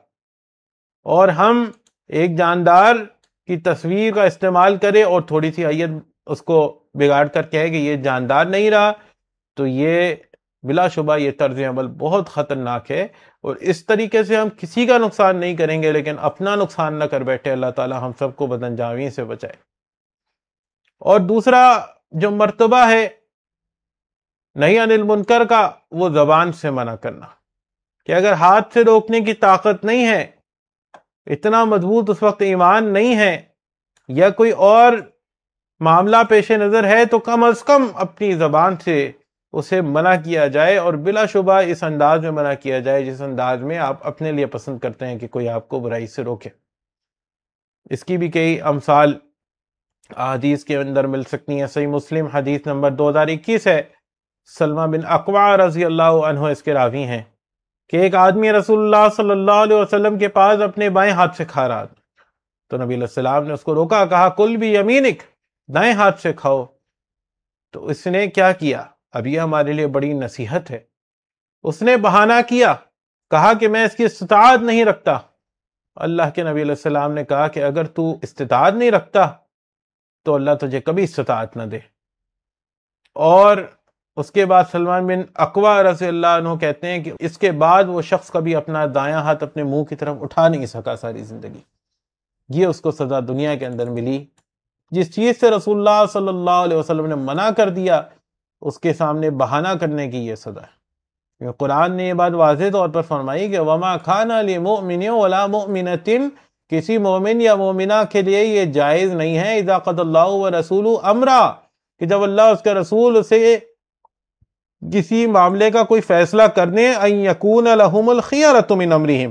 اور ہم ایک جاندار کی تصویر کا استعمال کریں اور تھوڑی سی ایت اس کو بگاڑ کر کہے کہ یہ جاندار نہیں رہا، تو یہ بلا شبہ یہ طرز عمل بہت خطرناک ہے۔ اور اس طریقے سے ہم کسی کا نقصان نہیں کریں گے، لیکن اپنا نقصان نہ کر بیٹھے۔ اللہ تعالی ہم سب کو بدانجامی سے بچائے۔ اور دوسرا جو مرتبہ ہے نہی عن المنکر کا، وہ زبان سے منع کرنا، کہ اگر ہاتھ سے روکنے کی طاقت نہیں ہے، اتنا مضبوط اس وقت ایمان نہیں ہے، یا کوئی اور معاملہ پیش نظر ہے، تو کم از کم اپنی زبان سے اسے منع کیا جائے، اور بلا شبہ اس انداز میں منع کیا جائے جس انداز میں آپ اپنے لیے پسند کرتے ہیں کہ کوئی آپ کو برائی سے روکے۔ اس کی بھی کئی امثال حدیث کے اندر مل سکتی ہیں۔ صحیح مسلم حدیث نمبر 2021 ہے، سلمہ بن اقوع رضی اللہ عنہ اس کے راوی ہیں کہ ایک آدمی رسول اللہ صلی اللہ علیہ وسلم کے پاس اپنے بائیں ہاتھ سے کھا رہا تھا، تو نبی علیہ السلام نے اس کو روکا، کہا کل بھی یمینک، دائیں ہاتھ سے کھاؤ۔ تو اس نے کیا کیا؟ اب یہ ہمارے لیے بڑی نصیحت ہے۔ اس نے بہانہ کیا، کہا کہ میں اس کی استطاعت نہیں رکھتا۔ اللہ کے نبی علیہ السلام نے کہا کہ اگر تو استطاعت نہیں رکھتا تو اللہ تجھے کبھی استطاعت نہ دے۔ اور اس کے بعد سلمان بن اقوع رضی اللہ عنہ کہتے ہیں کہ اس کے بعد وہ شخص کبھی اپنا دایاں ہاتھ اپنے منہ کی طرف اٹھا نہیں سکا ساری زندگی۔ یہ اس کو سزا دنیا کے اندر ملی۔ جس چیز سے رسول اللہ صلی اللہ علیہ وسلم نے منع کر دیا، اس کے سامنے بہانہ کرنے کی یہ سزا ہے۔ قرآن نے یہ بات واضح طور پر فرمائی کہ وَمَا كَانَ لِمُؤْمِنٍ وَلَا مُؤْمِنَةٍ، کسی مومن یا مومنہ کے لیے یہ جائز نہیں ہے، اِذَا قَضَى اللَّهُ وَرَسُولُهُ أَمْرًا، کہ جب اللہ اس کے رسول اسے کسی معاملے کا کوئی فیصلہ کرنے ان یکون لہم الخیرۃ من امرہم،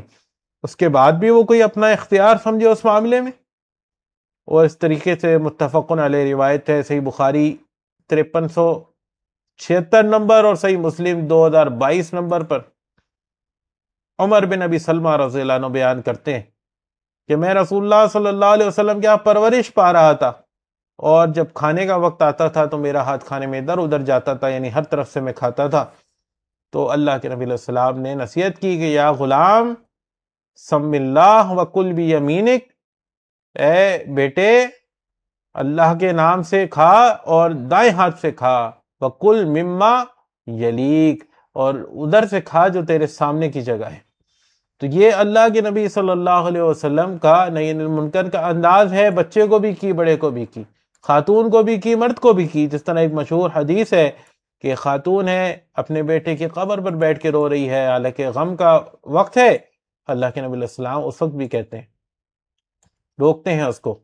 اس کے بعد بھی وہ کوئی اپنا اختیار سمجھے اس معاملے میں. اور اس طریقے سے متفق علیہ روایت ہے صحیح بخاری 5376 نمبر اور صحیح مسلم 2022 نمبر پر. عمر بن ابی سلمہ رضی اللہ عنہ بیان کرتے ہیں کہ میں رسول اللہ صلی اللہ علیہ وسلم کے یہاں پرورش پا رہا تھا، اور جب کھانے کا وقت آتا تھا تو میرا ہاتھ کھانے میں ادھر ادھر جاتا تھا، یعنی ہر طرف سے میں کھاتا تھا. تو اللہ کے نبی علیہ السلام نے نصیحت کی کہ یا غلام سم اللہ وکل بیمینک، اے بیٹے اللہ کے نام سے کھا اور دائیں ہاتھ سے کھا، وکل مما یلیک، اور ادھر سے کھا جو تیرے سامنے کی جگہ ہے. تو یہ اللہ کے نبی صلی اللہ علیہ وسلم کا نہی عن المنکر کا انداز ہے، بچے کو بھی کی، بڑے کو بھی کی، خاتون کو بھی کی، مرد کو بھی کی. جس طرح ایک مشہور حدیث ہے کہ خاتون ہے اپنے بیٹے کی قبر پر بیٹھ کے رو رہی ہے، حالانکہ غم کا وقت ہے. اللہ کے نبی علیہ السلام اس وقت بھی کہتے ہیں، روکتے ہیں اس کو،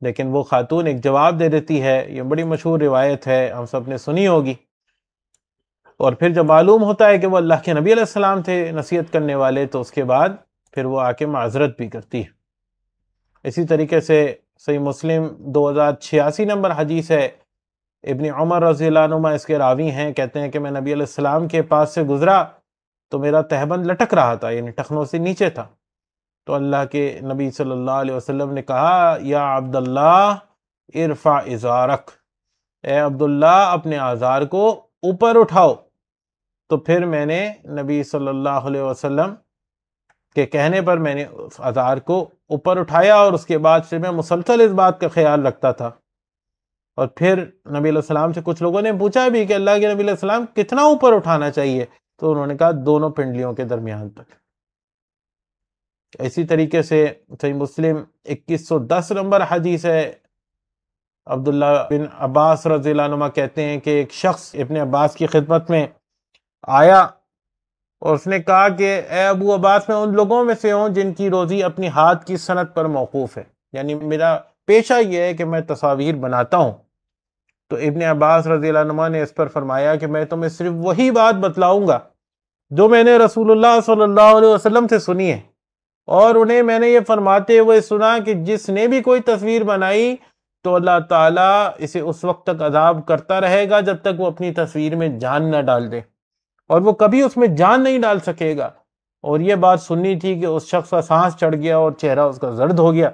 لیکن وہ خاتون ایک جواب دے دیتی ہے. یہ بڑی مشہور روایت ہے، ہم سب نے سنی ہوگی. اور پھر جب معلوم ہوتا ہے کہ وہ اللہ کے نبی علیہ السلام تھے نصیحت کرنے والے، تو اس کے بعد پھر وہ آ کے معذرت بھی کرتی ہے. اسی طریقے سے صحیح مسلم 2086 نمبر حدیث ہے، ابن عمر رضی اللہ عنہما اس کے راوی ہیں، کہتے ہیں کہ میں نبی علیہ السلام کے پاس سے گزرا تو میرا تہبند لٹک رہا تھا، یعنی ٹخنوں سے نیچے تھا. تو اللہ کے نبی صلی اللہ علیہ وسلم نے کہا یا عبداللہ ارفع ازارک، اے عبداللہ اپنے آزار کو اوپر اٹھاؤ. تو پھر میں نے نبی صلی اللہ علیہ وسلم کے کہنے پر میں نے اس آزار کو اوپر اٹھایا، اور اس کے بعد سے میں مسلسل اس بات کا خیال رکھتا تھا. اور پھر نبی علیہ السلام سے کچھ لوگوں نے پوچھا بھی کہ اللہ کے نبی علیہ السلام کتنا اوپر اٹھانا چاہیے، تو انہوں نے کہا دونوں پنڈلیوں کے درمیان تک. اسی طریقے سے صحیح مسلم 2110 نمبر حدیث ہے، عبداللہ بن عباس رضی اللہ عنہ کہتے ہیں کہ ایک شخص ابن عباس کی خدمت میں آیا اور اس نے کہا کہ اے ابو عباس، میں ان لوگوں میں سے ہوں جن کی روزی اپنی ہاتھ کی صنعت پر موقوف ہے، یعنی میرا پیشہ یہ ہے کہ میں تصاویر بناتا ہوں. تو ابن عباس رضی اللہ عنہ نے اس پر فرمایا کہ میں تمہیں صرف وہی بات بتلاؤں گا جو میں نے رسول اللہ صلی اللہ علیہ وسلم سے سنی ہے، اور انہیں میں نے یہ فرماتے ہوئے سنا کہ جس نے بھی کوئی تصویر بنائی تو اللہ تعالیٰ اسے اس وقت تک عذاب کرتا رہے گا جب تک وہ اپنی تصویر میں جان نہ ڈال دے، اور وہ کبھی اس میں جان نہیں ڈال سکے گا. اور یہ بات سننی تھی کہ اس شخص کا سانس چڑھ گیا اور چہرہ اس کا زرد ہو گیا.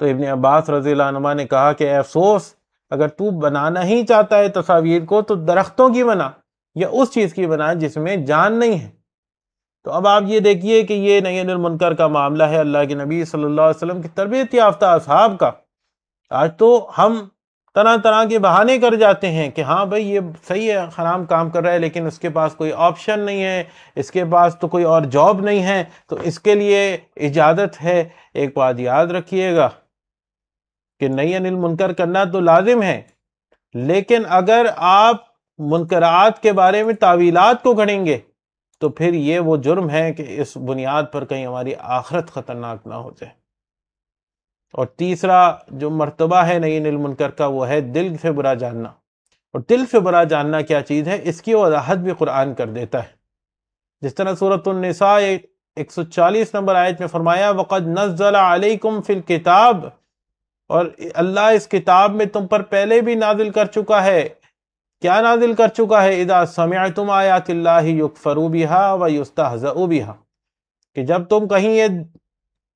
تو ابن عباس رضی اللہ عنہ نے کہا کہ اے افسوس، اگر تو بنانا ہی چاہتا ہے تصاویر کو تو درختوں کی بنا، یا اس چیز کی بنا جس میں جان نہیں ہے. تو اب آپ یہ دیکھیے کہ یہ نہی عن المنکر کا معاملہ ہے اللہ کے نبی صلی اللہ علیہ وسلم کی تربیت یافتہ اصحاب کا. آج تو ہم طرح طرح کے بہانے کر جاتے ہیں کہ ہاں بھائی یہ صحیح ہے، حرام کام کر رہا ہے، لیکن اس کے پاس کوئی آپشن نہیں ہے، اس کے پاس تو کوئی اور جاب نہیں ہے، تو اس کے لیے اجازت ہے. ایک بات یاد رکھیے گا کہ نہی عن المنکر کرنا تو لازم ہے، لیکن اگر آپ منکرات کے بارے میں تعویلات کو گھڑیں گے تو پھر یہ وہ جرم ہے کہ اس بنیاد پر کہیں ہماری آخرت خطرناک نہ ہو جائے. اور تیسرا جو مرتبہ ہے نہی عن المنکر کا، وہ ہے دل سے برا جاننا. اور دل سے برا جاننا کیا چیز ہے، اس کی وضاحت بھی قرآن کر دیتا ہے. جس طرح سورۃ النساء 140 نمبر آیت میں فرمایا وَقَدْ نَزَّلَ عَلَيْكُمْ فِي الْكِتَابِ، اور اللہ اس کتاب میں تم پر پہلے بھی نازل کر چکا ہے. کیا نازل کر چکا ہے؟ اذا سمعتم آیات اللہ یکفر بہا ویستہزأ بہا، کہ جب تم کہیں یہ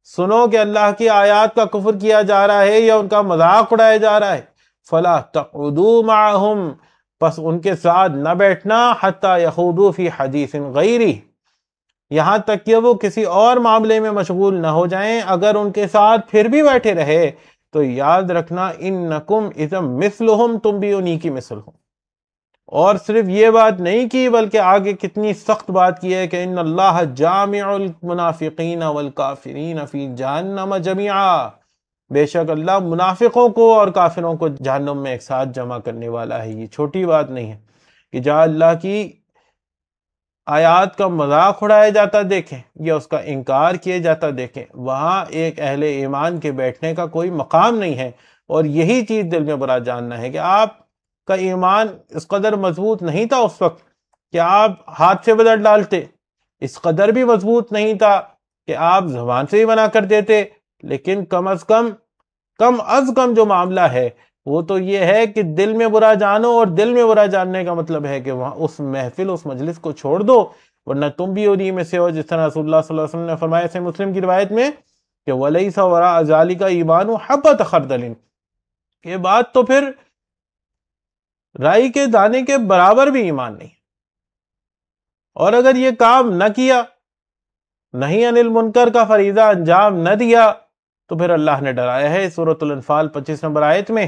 سنو کہ اللہ کی آیات کا کفر کیا جا رہا ہے یا ان کا مذاق اڑایا جا رہا ہے، فلا تقعدوا معهم، پس ان کے ساتھ نہ بیٹھنا، حتی یخوضوا فی حدیث غیرہ، یہاں تک کہ وہ کسی اور معاملے میں مشغول نہ ہو جائیں. اگر ان کے ساتھ پھر بھی بیٹھے رہے تو یاد رکھنا انکم اذا مثلہم، تم بھی انہی کی مثل ہو. اور صرف یہ بات نہیں کی بلکہ آگے کتنی سخت بات کی ہے کہ ان اللہ جامع المنافقین والکافرین فی جہنم جمیعا، بے شک اللہ منافقوں کو اور کافروں کو جہنم میں ایک ساتھ جمع کرنے والا ہے. یہ چھوٹی بات نہیں ہے کہ جہاں اللہ کی آیات کا مذاق اڑایا جاتا دیکھیں یا اس کا انکار کیے جاتا دیکھیں، وہاں ایک اہل ایمان کے بیٹھنے کا کوئی مقام نہیں ہے. اور یہی چیز دل میں برا جاننا ہے کہ آپ کا ایمان اس قدر مضبوط نہیں تھا اس وقت کہ آپ ہاتھ سے بدل ڈالتے، اس قدر بھی مضبوط نہیں تھا کہ آپ زبان سے ہی منع کر دیتے، لیکن کم از کم جو معاملہ ہے وہ تو یہ ہے کہ دل میں برا جانو، اور دل میں برا جاننے کا مطلب ہے کہ وہاں اس محفل، اس مجلس کو چھوڑ دو، ورنہ تم بھی انہی میں سے ہو، جس طرح رسول اللہ صلی اللہ علیہ وسلم نے فرمایا سے مسلم کی روایت میں کہ وَلَيْسَ وَرَاءَ ذَلِكَ ایمان حبۃ خردل، یہ بات تو پھر رائی کے دانے کے برابر بھی ایمان نہیں۔ اور اگر یہ کام نہ کیا، نہیں عن المنکر کا فریضہ انجام نہ دیا، تو پھر اللہ نے ڈرایا ہے سورۃ الانفال 25 نمبر آیت میں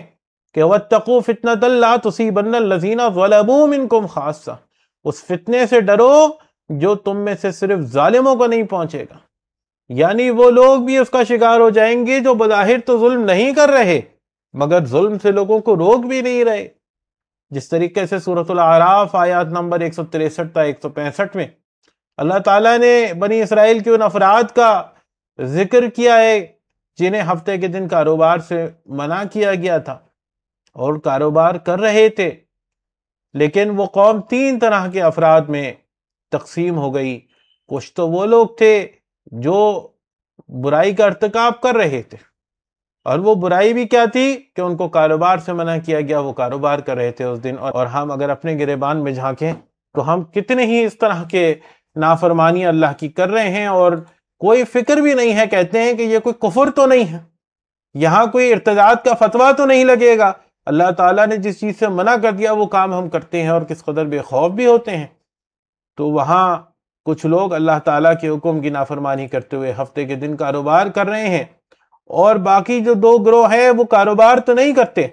کہ وَاتَّقُوا فِتْنَةً لَا تُصِيبَنَّ الَّذِينَ ظَلَمُوا مِنْكُمْ خَاصَّةً، اس فتنے سے ڈرو جو تم میں سے صرف ظالموں کو نہیں پہنچے گا، یعنی وہ لوگ بھی اس کا شکار ہو جائیں گے جو بظاہر تو ظلم نہیں کر رہے مگر ظلم سے لوگوں کو روک بھی نہیں رہے، جس طریقے سے سورۃ الاعراف آیات نمبر 163 تا 165 میں اللہ تعالیٰ نے بنی اسرائیل کے ان افراد کا ذکر کیا ہے جنہیں ہفتے کے دن کاروبار سے منع کیا گیا تھا اور کاروبار کر رہے تھے، لیکن وہ قوم 3 طرح کے افراد میں تقسیم ہو گئی۔ کچھ تو وہ لوگ تھے جو برائی کا ارتکاب کر رہے تھے، اور وہ برائی بھی کیا تھی کہ ان کو کاروبار سے منع کیا گیا، وہ کاروبار کر رہے تھے اس دن، اور ہم اگر اپنے گریبان میں جھانکیں تو ہم کتنے ہی اس طرح کے نافرمانی اللہ کی کر رہے ہیں، اور کوئی فکر بھی نہیں ہے، کہتے ہیں کہ یہ کوئی کفر تو نہیں ہے، یہاں کوئی ارتداد کا فتویٰ تو نہیں لگے گا، اللہ تعالیٰ نے جس چیز سے منع کر دیا وہ کام ہم کرتے ہیں، اور کس قدر بے خوف بھی ہوتے ہیں۔ تو وہاں کچھ لوگ اللہ تعالیٰ کے حکم کی نافرمانی کرتے ہوئے ہفتے کے دن کاروبار کر رہے ہیں، اور باقی جو 2 گروہ ہیں وہ کاروبار تو نہیں کرتے،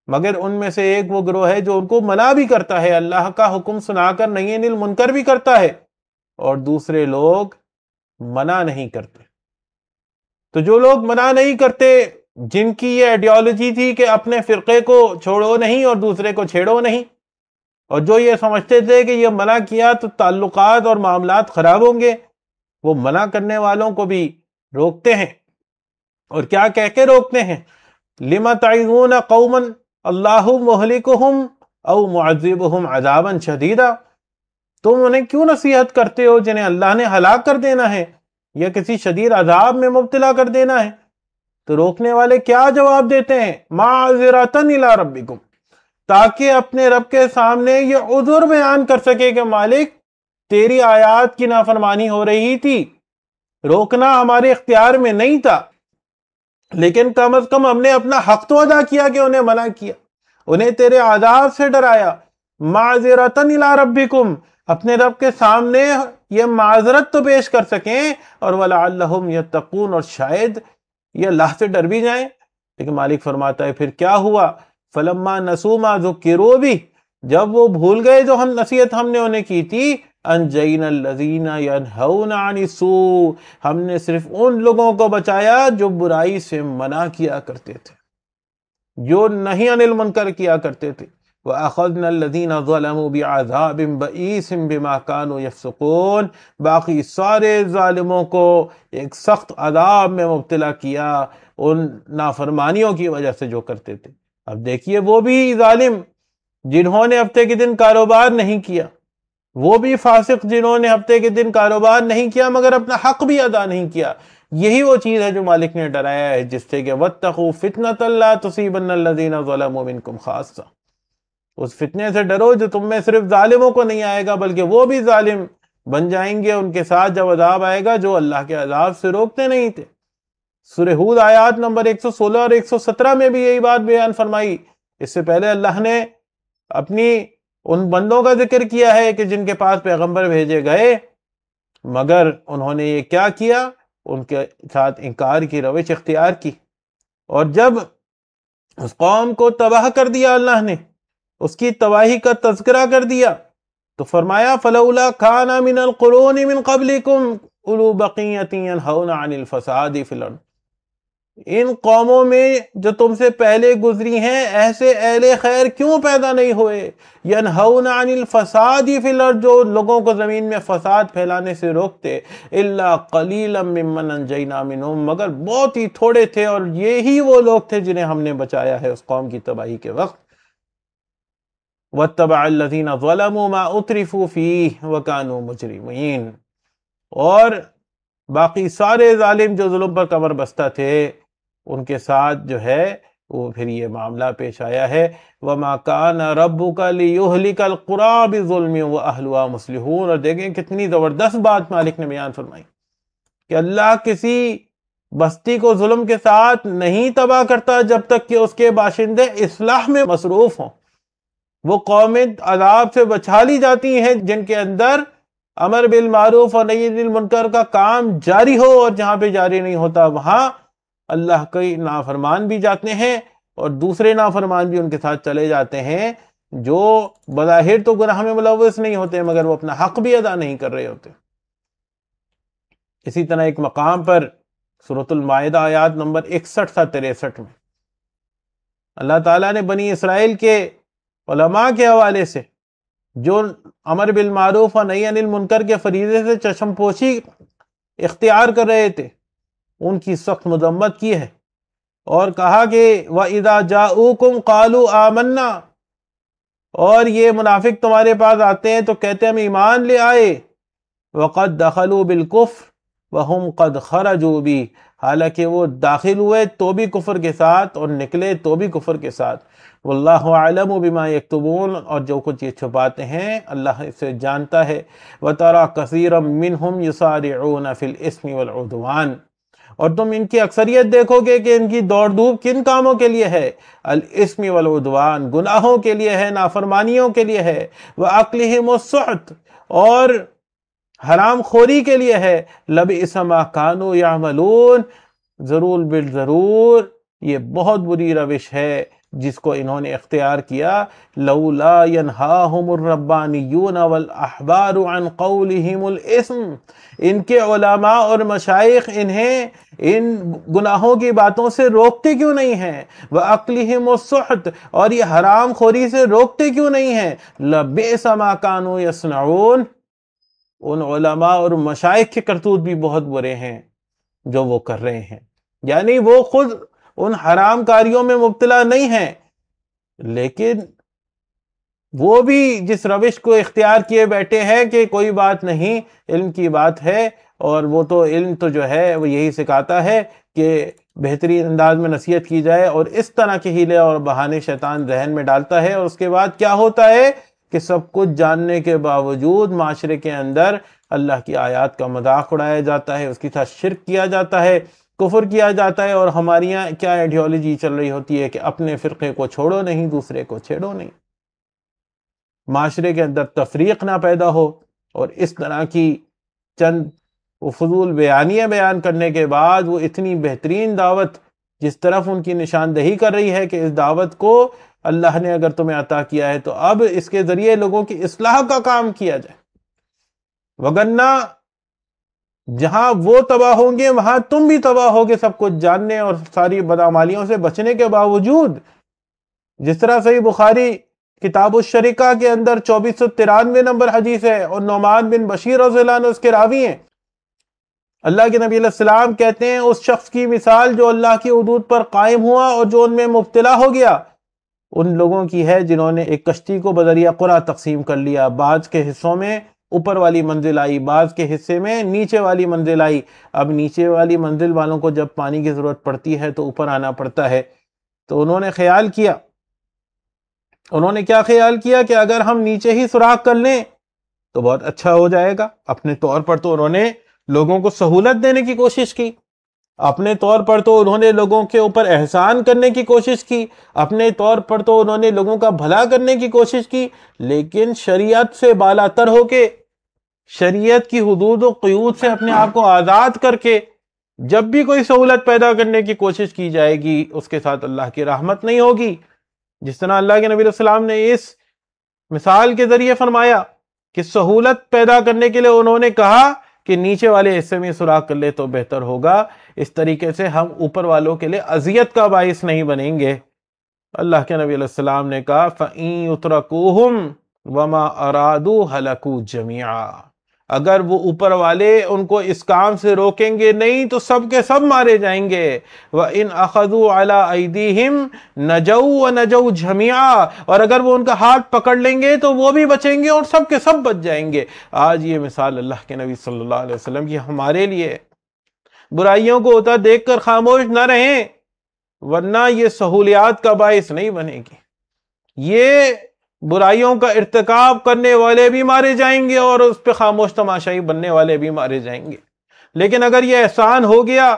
مگر ان میں سے ایک وہ گروہ ہے جو ان کو منع بھی کرتا ہے، اللہ کا حکم سنا کر نہی عن المنکر بھی کرتا ہے، اور دوسرے لوگ منع نہیں کرتے۔ تو جو لوگ منع نہیں کرتے، جن کی یہ آئیڈیالوجی تھی کہ اپنے فرقے کو چھوڑو نہیں اور دوسرے کو چھیڑو نہیں، اور جو یہ سمجھتے تھے کہ یہ منع کیا تو تعلقات اور معاملات خراب ہوں گے، وہ منع کرنے والوں کو بھی روکتے ہیں، اور کیا کہہ کے روکتے ہیں؟ لِمَ تَعِظُونَ قَوْمًا اللَّهُ مُهْلِكُهُمْ أَوْ مُعَذِّبُهُمْ عَذَابًا شَدِيدًا، تم انہیں کیوں نصیحت کرتے ہو جنہیں اللہ نے ہلاک کر دینا ہے یا کسی شدید عذاب میں مبتلا کر دینا ہے؟ تو روکنے والے کیا جواب دیتے ہیں؟ مَعْذِرَةً إِلَىٰ رَبِّكُمْ، تاکہ اپنے رب کے سامنے یہ عذر بیان کر سکے کہ مالک تیری آیات کی نافرمانی ہو رہی تھی، روکنا ہمارے اختیار میں نہیں تھا، لیکن کم از کم ہم نے اپنا حق تو ادا کیا کہ انہیں منع کیا، انہیں تیرے عذاب سے ڈرایا۔ معذرتاً الی ربکم، اپنے رب کے سامنے یہ معذرت تو پیش کر سکیں، اور ولعلہم یتقون، اور شاید یہ اللہ سے ڈر بھی جائیں۔ لیکن مالک فرماتا ہے پھر کیا ہوا؟ فلما نسوا ما ذکروا بہ، جب وہ بھول گئے جو نصیحت ہم نے انہیں کی تھی، انجینا الذین ینہون عن السوء، ہم نے صرف ان لوگوں کو بچایا جو برائی سے منع کیا کرتے تھے، جو نہی عن المنکر کیا کرتے تھے۔ وَأَخَذْنَا الَّذِينَ ظَلَمُوا بِعَذَابٍ بَئِيسٍ بِمَا كَانُوا يَفْسُقُونَ، باقی سارے ظالموں کو ایک سخت عذاب میں مبتلا کیا ان نافرمانیوں کی وجہ سے جو کرتے تھے۔ اب دیکھیے وہ بھی ظالم جنہوں نے ہفتے کے دن کاروبار نہیں کیا، وہ بھی فاسق جنہوں نے ہفتے کے دن کاروبار نہیں کیا مگر اپنا حق بھی ادا نہیں کیا، یہی وہ چیز ہے جو مالک نے ڈرایا ہے جس سے کہ وَاتَّقُوا فِتْنَةً لَا تُصِيبَنَّ الَّذِينَ ظَلَمُوا مِنْكُمْ خَاصَّةً، اس فتنے سے ڈرو جو تم میں صرف ظالموں کو نہیں آئے گا بلکہ وہ بھی ظالم بن جائیں گے ان کے ساتھ جب عذاب آئے گا جو اللہ کے عذاب سے روکتے نہیں تھے۔ سورہ ہود آیات نمبر 116 اور 117 میں بھی یہی بات بیان فرمائی۔ اس سے پہلے اللہ نے اپنی ان بندوں کا ذکر کیا ہے کہ جن کے پاس پیغمبر بھیجے گئے مگر انہوں نے یہ کیا کیا؟ ان کے ساتھ انکار کی روش اختیار کی، اور جب اس قوم کو تباہ کر دیا اللہ نے، اس کی تباہی کا تذکرہ کر دیا تو فرمایا فَلَوْلَا كَانَ مِنَ الْقُرُونِ مِنْ قَبْلِكُمْ أُولُو بَقِيَّةٍ يَنْهَوْنَ عَنِ الْفَسَادِ فِي الْأَرْضِ، ان قوموں میں جو تم سے پہلے گزری ہیں ایسے اہل خیر کیوں پیدا نہیں ہوئے؟ ینہون عن الفساد فی الارض، جو لوگوں کو زمین میں فساد پھیلانے سے روکتے، الا قلیلا ممن انجینا منہم، مگر بہت ہی تھوڑے تھے، اور یہی وہ لوگ تھے جنہیں ہم نے بچایا ہے اس قوم کی تباہی کے وقت۔ وَاتَّبَعَ الَّذِينَ ظَلَمُوا مَا أُتْرِفُوا فِيهِ وَكَانُوا مُجْرِمِينَ، اور باقی سارے ظالم جو ظلم پر کمر بستہ تھے ان کے ساتھ جو ہے وہ پھر یہ معاملہ پیش آیا ہے۔ وَمَا كَانَ رَبُّكَ لِيُهْلِكَ الْقُرَىٰ بِظُلْمٍ وَأَهْلُهَا مُصْلِحُونَ، اور دیکھیں کتنی زبردست بات مالک نے بیان فرمائی کہ اللہ کسی بستی کو ظلم کے ساتھ نہیں تباہ کرتا جب تک کہ اس کے باشندے اصلاح میں مصروف ہوں۔ وہ قومیں عذاب سے بچا لی جاتی ہیں جن کے اندر امر بالمعروف اور نہی عن المنکر کا کام جاری ہو، اور جہاں پہ جاری نہیں ہوتا وہاں اللہ کے نافرمان بھی جاتے ہیں اور دوسرے نافرمان بھی ان کے ساتھ چلے جاتے ہیں جو بظاہر تو گناہ میں ملوث نہیں ہوتے مگر وہ اپنا حق بھی ادا نہیں کر رہے ہوتے۔ اسی طرح ایک مقام پر سورۃ المائدہ آیات نمبر 61 تا 63 میں اللہ تعالیٰ نے بنی اسرائیل کے علماء کے حوالے سے جو امر بالمعروف اور نہی عن المنکر کے فریضے سے چشم پوشی اختیار کر رہے تھے ان کی سخت مذمت کی ہے، اور کہا کہ وَإِذَا جَاءُوكُمْ قَالُوا آمَنَّا، اور یہ منافق تمہارے پاس آتے ہیں تو کہتے ہیں ہم ایمان لے آئے، وَقَدْ دَخَلُوا بِالْكُفْرِ وَهُمْ قَدْ خَرَجُوا بِهِ، حالانکہ وہ داخل ہوئے تو بھی کفر کے ساتھ اور نکلے تو بھی کفر کے ساتھ۔ واللہ اعلم بما یکتبون، اور جو کچھ یہ چھپاتے ہیں اللہ اسے جانتا ہے۔ وَتَرَى كَثِيرًا مِّنْهُمْ يُسَارِعُونَ فِي الْإِثْمِ وَالْعُدْوَانِ، اور تم ان کی اکثریت دیکھو گے کہ ان کی دوڑ دھوپ کن کاموں کے لیے ہے؟ الاسم والعدوان، گناہوں کے لیے ہے، نافرمانیوں کے لیے ہے، وَأَكْلِهِمُ السُّحْتَ، اور حرام خوری کے لیے ہے، لَبِئْسَ مَا كَانُوا يَعْمَلُونَ، ضرور بالضرور یہ بہت بری روش ہے جس کو انہوں نے اختیار کیا۔ لولا ينہاہم الربانیون والاحبار عن قولہم الاسم، ان کے علماء اور مشائخ انہیں ان گناہوں کی باتوں سے روکتے کیوں نہیں ہیں؟ وَأَكْلِهِمُ السُّحْتَ، اور یہ حرام خوری سے روکتے کیوں نہیں ہیں؟ لَبِئْسَ مَا كَانُوا يَصْنَعُونَ، ان علماء اور مشائخ کے کرتوت بھی بہت برے ہیں جو وہ کر رہے ہیں، یعنی وہ خود ان حرام کاریوں میں مبتلا نہیں ہیں لیکن وہ بھی جس روش کو اختیار کیے بیٹھے ہیں کہ کوئی بات نہیں، علم کی بات ہے، اور وہ تو علم تو جو ہے وہ یہی سکھاتا ہے کہ بہترین انداز میں نصیحت کی جائے، اور اس طرح کے ہیلے اور بہانے شیطان ذہن میں ڈالتا ہے، اور اس کے بعد کیا ہوتا ہے کہ سب کچھ جاننے کے باوجود معاشرے کے اندر اللہ کی آیات کا مذاق اڑایا جاتا ہے، اس کے ساتھ شرک کیا جاتا ہے، کفر کیا جاتا ہے، اور ہمارے یہاں کیا آئیڈیالوجی چل رہی ہوتی ہے کہ اپنے فرقے کو چھوڑو نہیں، دوسرے کو چھیڑو نہیں، معاشرے کے اندر تفریق نہ پیدا ہو، اور اس طرح کی چند وہ فضول بیانیاں بیان کرنے کے بعد وہ اتنی بہترین دعوت جس طرف ان کی نشاندہی کر رہی ہے کہ اس دعوت کو اللہ نے اگر تمہیں عطا کیا ہے تو اب اس کے ذریعے لوگوں کی اصلاح کا کام کیا جائے، وگرنہ جہاں وہ تباہ ہوں گے وہاں تم بھی تباہ ہوگے، سب کچھ جاننے اور ساری بدعمالیوں سے بچنے کے باوجود۔ جس طرح صحیح بخاری کتاب الشریکہ کے اندر 2493 نمبر حدیث ہے، اور نعمان بن بشیر رضی اللہ عنہ اس کے راوی ہیں، اللہ کے نبی علیہ السلام کہتے ہیں اس شخص کی مثال جو اللہ کی حدود پر قائم ہوا اور جو ان میں مبتلا ہو گیا ان لوگوں کی ہے جنہوں نے ایک کشتی کو بذریعہ قرعہ تقسیم کر لیا، بعض کے حصوں میں اوپر والی منزل آئی، بعض کے حصے میں نیچے والی منزل آئی، اب نیچے والی منزل والوں کو جب پانی کی ضرورت پڑتی ہے تو اوپر آنا پڑتا ہے، تو انہوں نے خیال کیا، انہوں نے کیا خیال کیا کہ اگر ہم نیچے ہی سوراخ کر لیں تو بہت اچھا ہو جائے گا۔ اپنے طور پر تو انہوں نے لوگوں کو سہولت دینے کی کوشش کی، اپنے طور پر تو انہوں نے لوگوں کے اوپر احسان کرنے کی کوشش کی، اپنے طور پر تو انہوں نے لوگوں کا بھلا کرنے کی کوشش کی، لیکن شریعت سے بالا تر ہو کے، شریعت کی حدود و قیود سے اپنے آپ کو آزاد کر کے جب بھی کوئی سہولت پیدا کرنے کی کوشش کی جائے گی اس کے ساتھ اللہ کی رحمت نہیں ہوگی۔ جس طرح اللہ کے نبی علیہ السلام نے اس مثال کے ذریعے فرمایا کہ سہولت پیدا کرنے کے لیے انہوں نے کہا کہ نیچے والے حصے میں سوراخ کر لے تو بہتر ہوگا، اس طریقے سے ہم اوپر والوں کے لیے اذیت کا باعث نہیں بنیں گے۔ اللہ کے نبی علیہ السلام نے کہا فَإِن يُتْرَكُوهُمْ وَمَا أَرَادُوا هَلَكُوا جَمِيعًا، اگر وہ اوپر والے ان کو اس کام سے روکیں گے نہیں تو سب کے سب مارے جائیں گے. وَإِنْ أَخَذُوا عَلَىٰ أَيْدِيهِمْ نَجَوْا وَنَجَوْا جَمِيعًا، اور اگر وہ ان کا ہاتھ پکڑ لیں گے تو وہ بھی بچیں گے اور سب کے سب بچ جائیں گے. آج یہ مثال اللہ کے نبی صلی اللہ علیہ وسلم کی ہمارے لیے. برائیوں کو ہوتا دیکھ کر خاموش نہ رہیں، ورنہ یہ سہولیات کا باعث نہیں بنے گی. یہ برائیوں کا ارتکاب کرنے والے بھی مارے جائیں گے اور اس پہ خاموش تماشائی بننے والے بھی مارے جائیں گے. لیکن اگر یہ احسان ہو گیا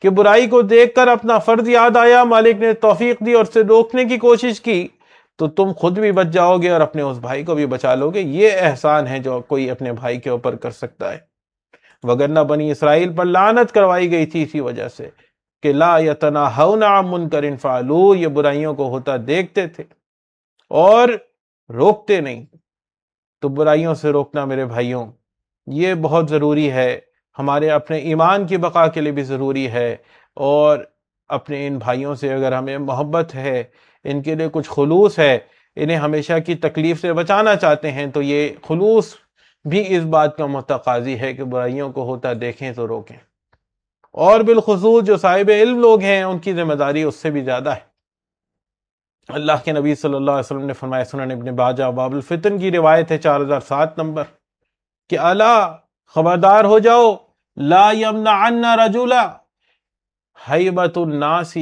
کہ برائی کو دیکھ کر اپنا فرض یاد آیا، مالک نے توفیق دی اور اسے روکنے کی کوشش کی، تو تم خود بھی بچ جاؤ گے اور اپنے اس بھائی کو بھی بچا لو گے. یہ احسان ہے جو کوئی اپنے بھائی کے اوپر کر سکتا ہے. وگرنہ بنی اسرائیل پر لعنت کروائی گئی تھی اسی وجہ سے کہ لا یتناہون عن منکر فعلوہ، یہ برائیوں کو ہوتا دیکھتے تھے اور روکتے نہیں. تو برائیوں سے روکنا میرے بھائیوں یہ بہت ضروری ہے، ہمارے اپنے ایمان کی بقا کے لیے بھی ضروری ہے. اور اپنے ان بھائیوں سے اگر ہمیں محبت ہے، ان کے لیے کچھ خلوص ہے، انہیں ہمیشہ کی تکلیف سے بچانا چاہتے ہیں، تو یہ خلوص بھی اس بات کا متقاضی ہے کہ برائیوں کو ہوتا دیکھیں تو روکیں. اور بالخصوص جو صاحب علم لوگ ہیں ان کی ذمہ داری اس سے بھی زیادہ ہے. اللہ کے نبی صلی اللہ علیہ وسلم نے فرمایا، سنن ابن ماجہ باب الفتن کی روایت ہے 4007 نمبر، کہ الا خبردار ہو جاؤ، لا یمنعن رجلا ہیبت الناس،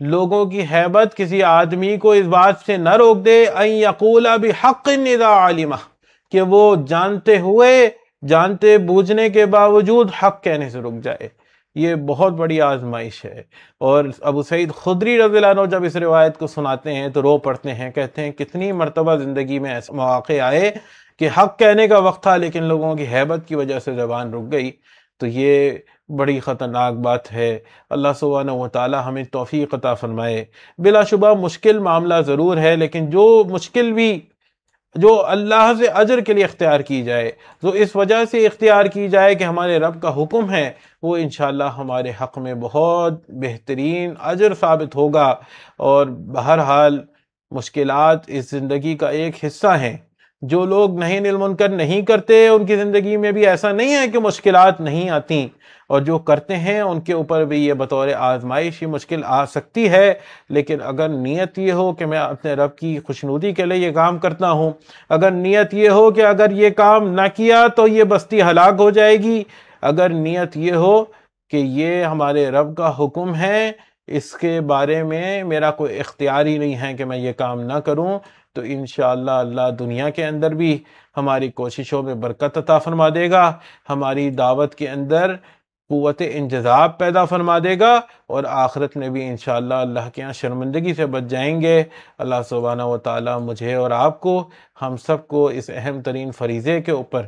لوگوں کی ہیبت کسی آدمی کو اس بات سے نہ روک دے ان یقول بحق اذا علمہ، کہ وہ جانتے ہوئے جانتے بوجھنے کے باوجود حق کہنے سے رک جائے. یہ بہت بڑی آزمائش ہے. اور ابو سعید خدری رضی اللہ عنہ جب اس روایت کو سناتے ہیں تو رو پڑتے ہیں، کہتے ہیں کتنی مرتبہ زندگی میں ایسے مواقع آئے کہ حق کہنے کا وقت تھا لیکن لوگوں کی ہیبت کی وجہ سے زبان رک گئی. تو یہ بڑی خطرناک بات ہے. اللہ سبحانہ وتعالی ہمیں توفیق عطا فرمائے. بلا شبہ مشکل معاملہ ضرور ہے، لیکن جو مشکل بھی جو اللہ سے اجر کے لیے اختیار کی جائے، جو اس وجہ سے اختیار کی جائے کہ ہمارے رب کا حکم ہے، وہ انشاءاللہ ہمارے حق میں بہت بہترین اجر ثابت ہوگا. اور بہرحال مشکلات اس زندگی کا ایک حصہ ہیں. جو لوگ نہی عن المنکر نہیں کرتے ان کی زندگی میں بھی ایسا نہیں ہے کہ مشکلات نہیں آتی، اور جو کرتے ہیں ان کے اوپر بھی یہ بطور آزمائش ہی مشکل آ سکتی ہے. لیکن اگر نیت یہ ہو کہ میں اپنے رب کی خوشنودی کے لیے یہ کام کرتا ہوں، اگر نیت یہ ہو کہ اگر یہ کام نہ کیا تو یہ بستی ہلاک ہو جائے گی، اگر نیت یہ ہو کہ یہ ہمارے رب کا حکم ہے، اس کے بارے میں میرا کوئی اختیار ہی نہیں ہے کہ میں یہ کام نہ کروں، تو انشاءاللہ اللہ دنیا کے اندر بھی ہماری کوششوں میں برکت عطا فرما دے گا، ہماری دعوت کے اندر قوت انجذاب پیدا فرما دے گا، اور آخرت میں بھی انشاءاللہ اللہ کے یہاں شرمندگی سے بچ جائیں گے. اللہ سبحانہ وتعالی مجھے اور آپ کو، ہم سب کو اس اہم ترین فریضے کے اوپر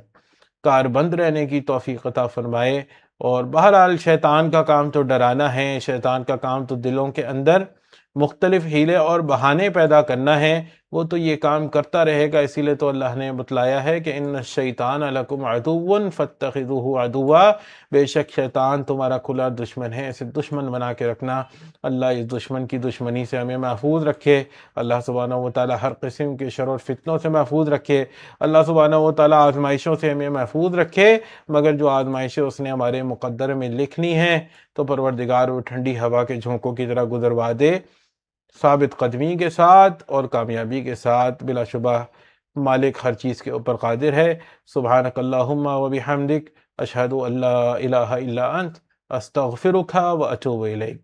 کاربند رہنے کی توفیق عطا فرمائے. اور بہرحال شیطان کا کام تو ڈرانا ہے، شیطان کا کام تو دلوں کے اندر مختلف حیلے اور بہانے پیدا کرنا ہے. وہ تو یہ کام کرتا رہے گا، اسی لیے تو اللہ نے بتلایا ہے کہ ان الشیطان لکم عدو فاتخذوہ عدوا، بے شک شیطان تمہارا کھلا دشمن ہے، اسے دشمن بنا کے رکھنا. اللہ اس دشمن کی دشمنی سے ہمیں محفوظ رکھے. اللہ سبحانہ وتعالی ہر قسم کے شر اور فتنوں سے محفوظ رکھے. اللہ سبحانہ وتعالی آزمائشوں سے ہمیں محفوظ رکھے، مگر جو آزمائشیں اس نے ہمارے مقدر میں لکھنی ہیں تو پروردگار وہ ٹھنڈی ہوا کے جھونکوں کی طرح گزروا دے، ثابت قدمی کے ساتھ اور کامیابی کے ساتھ. بلا شبہ مالک ہر چیز کے اوپر قادر ہے. سبحانک اللہم و بحمدک، اشہد ان لا الہ الا انت، استغفرک و اتوب الیک.